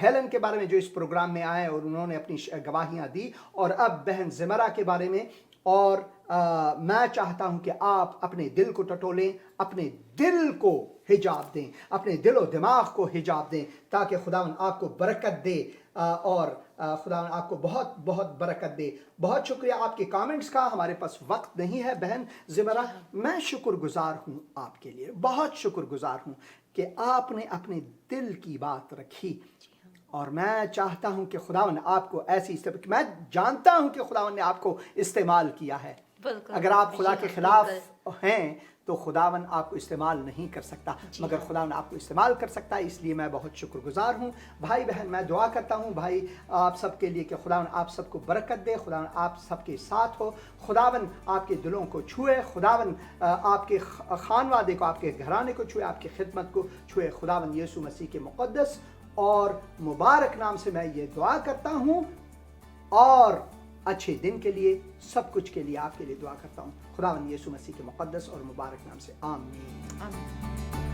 ہیلن کے بارے میں جو اس پروگرام میں آئے اور انہوں نے اپنی گواہیاں دی، اور اب بہن زمرہ کے بارے میں. اور میں چاہتا ہوں کہ آپ اپنے دل کو ٹٹولیں، اپنے دل کو حجاب دیں، اپنے دل و دماغ کو حجاب دیں، تاکہ خداوند آپ کو برکت دے اور خداوند آپ کو بہت بہت برکت دے. بہت شکریہ آپ کے کامنٹس کا. ہمارے پاس وقت نہیں ہے بہن زمرہ. میں شکر گزار ہوں آپ کے لیے، بہت شکر گزار ہوں کہ آپ نے اپنے دل کی بات رکھی. اور میں چاہتا ہوں کہ خداوند آپ کو ایسی میں جانتا ہوں کہ خداوند نے آپ کو استعمال کیا ہے. اگر آپ خدا کے خلاف ہیں تو خداوند آپ کو استعمال نہیں کر سکتا، مگر خداوند آپ کو استعمال کر سکتا ہے. اس لیے میں بہت شکر گزار ہوں. بھائی بہن میں دعا کرتا ہوں بھائی آپ سب کے لیے کہ خداوند آپ سب کو برکت دے، خداوند آپ سب کے ساتھ ہو، خداوند آپ کے دلوں کو چھوئے، خداوند آپ کے خانوادے کو، آپ کے گھرانے کو چھوئے، آپ کی خدمت کو چھوئے. خداوند یسوع مسیح کے مقدس اور مبارک نام سے میں یہ دعا کرتا ہوں، اور اچھے دن کے لیے، سب کچھ کے لیے آپ کے لیے دعا کرتا ہوں. خداوند یسوع مسیح کے مقدس اور مبارک نام سے آمین.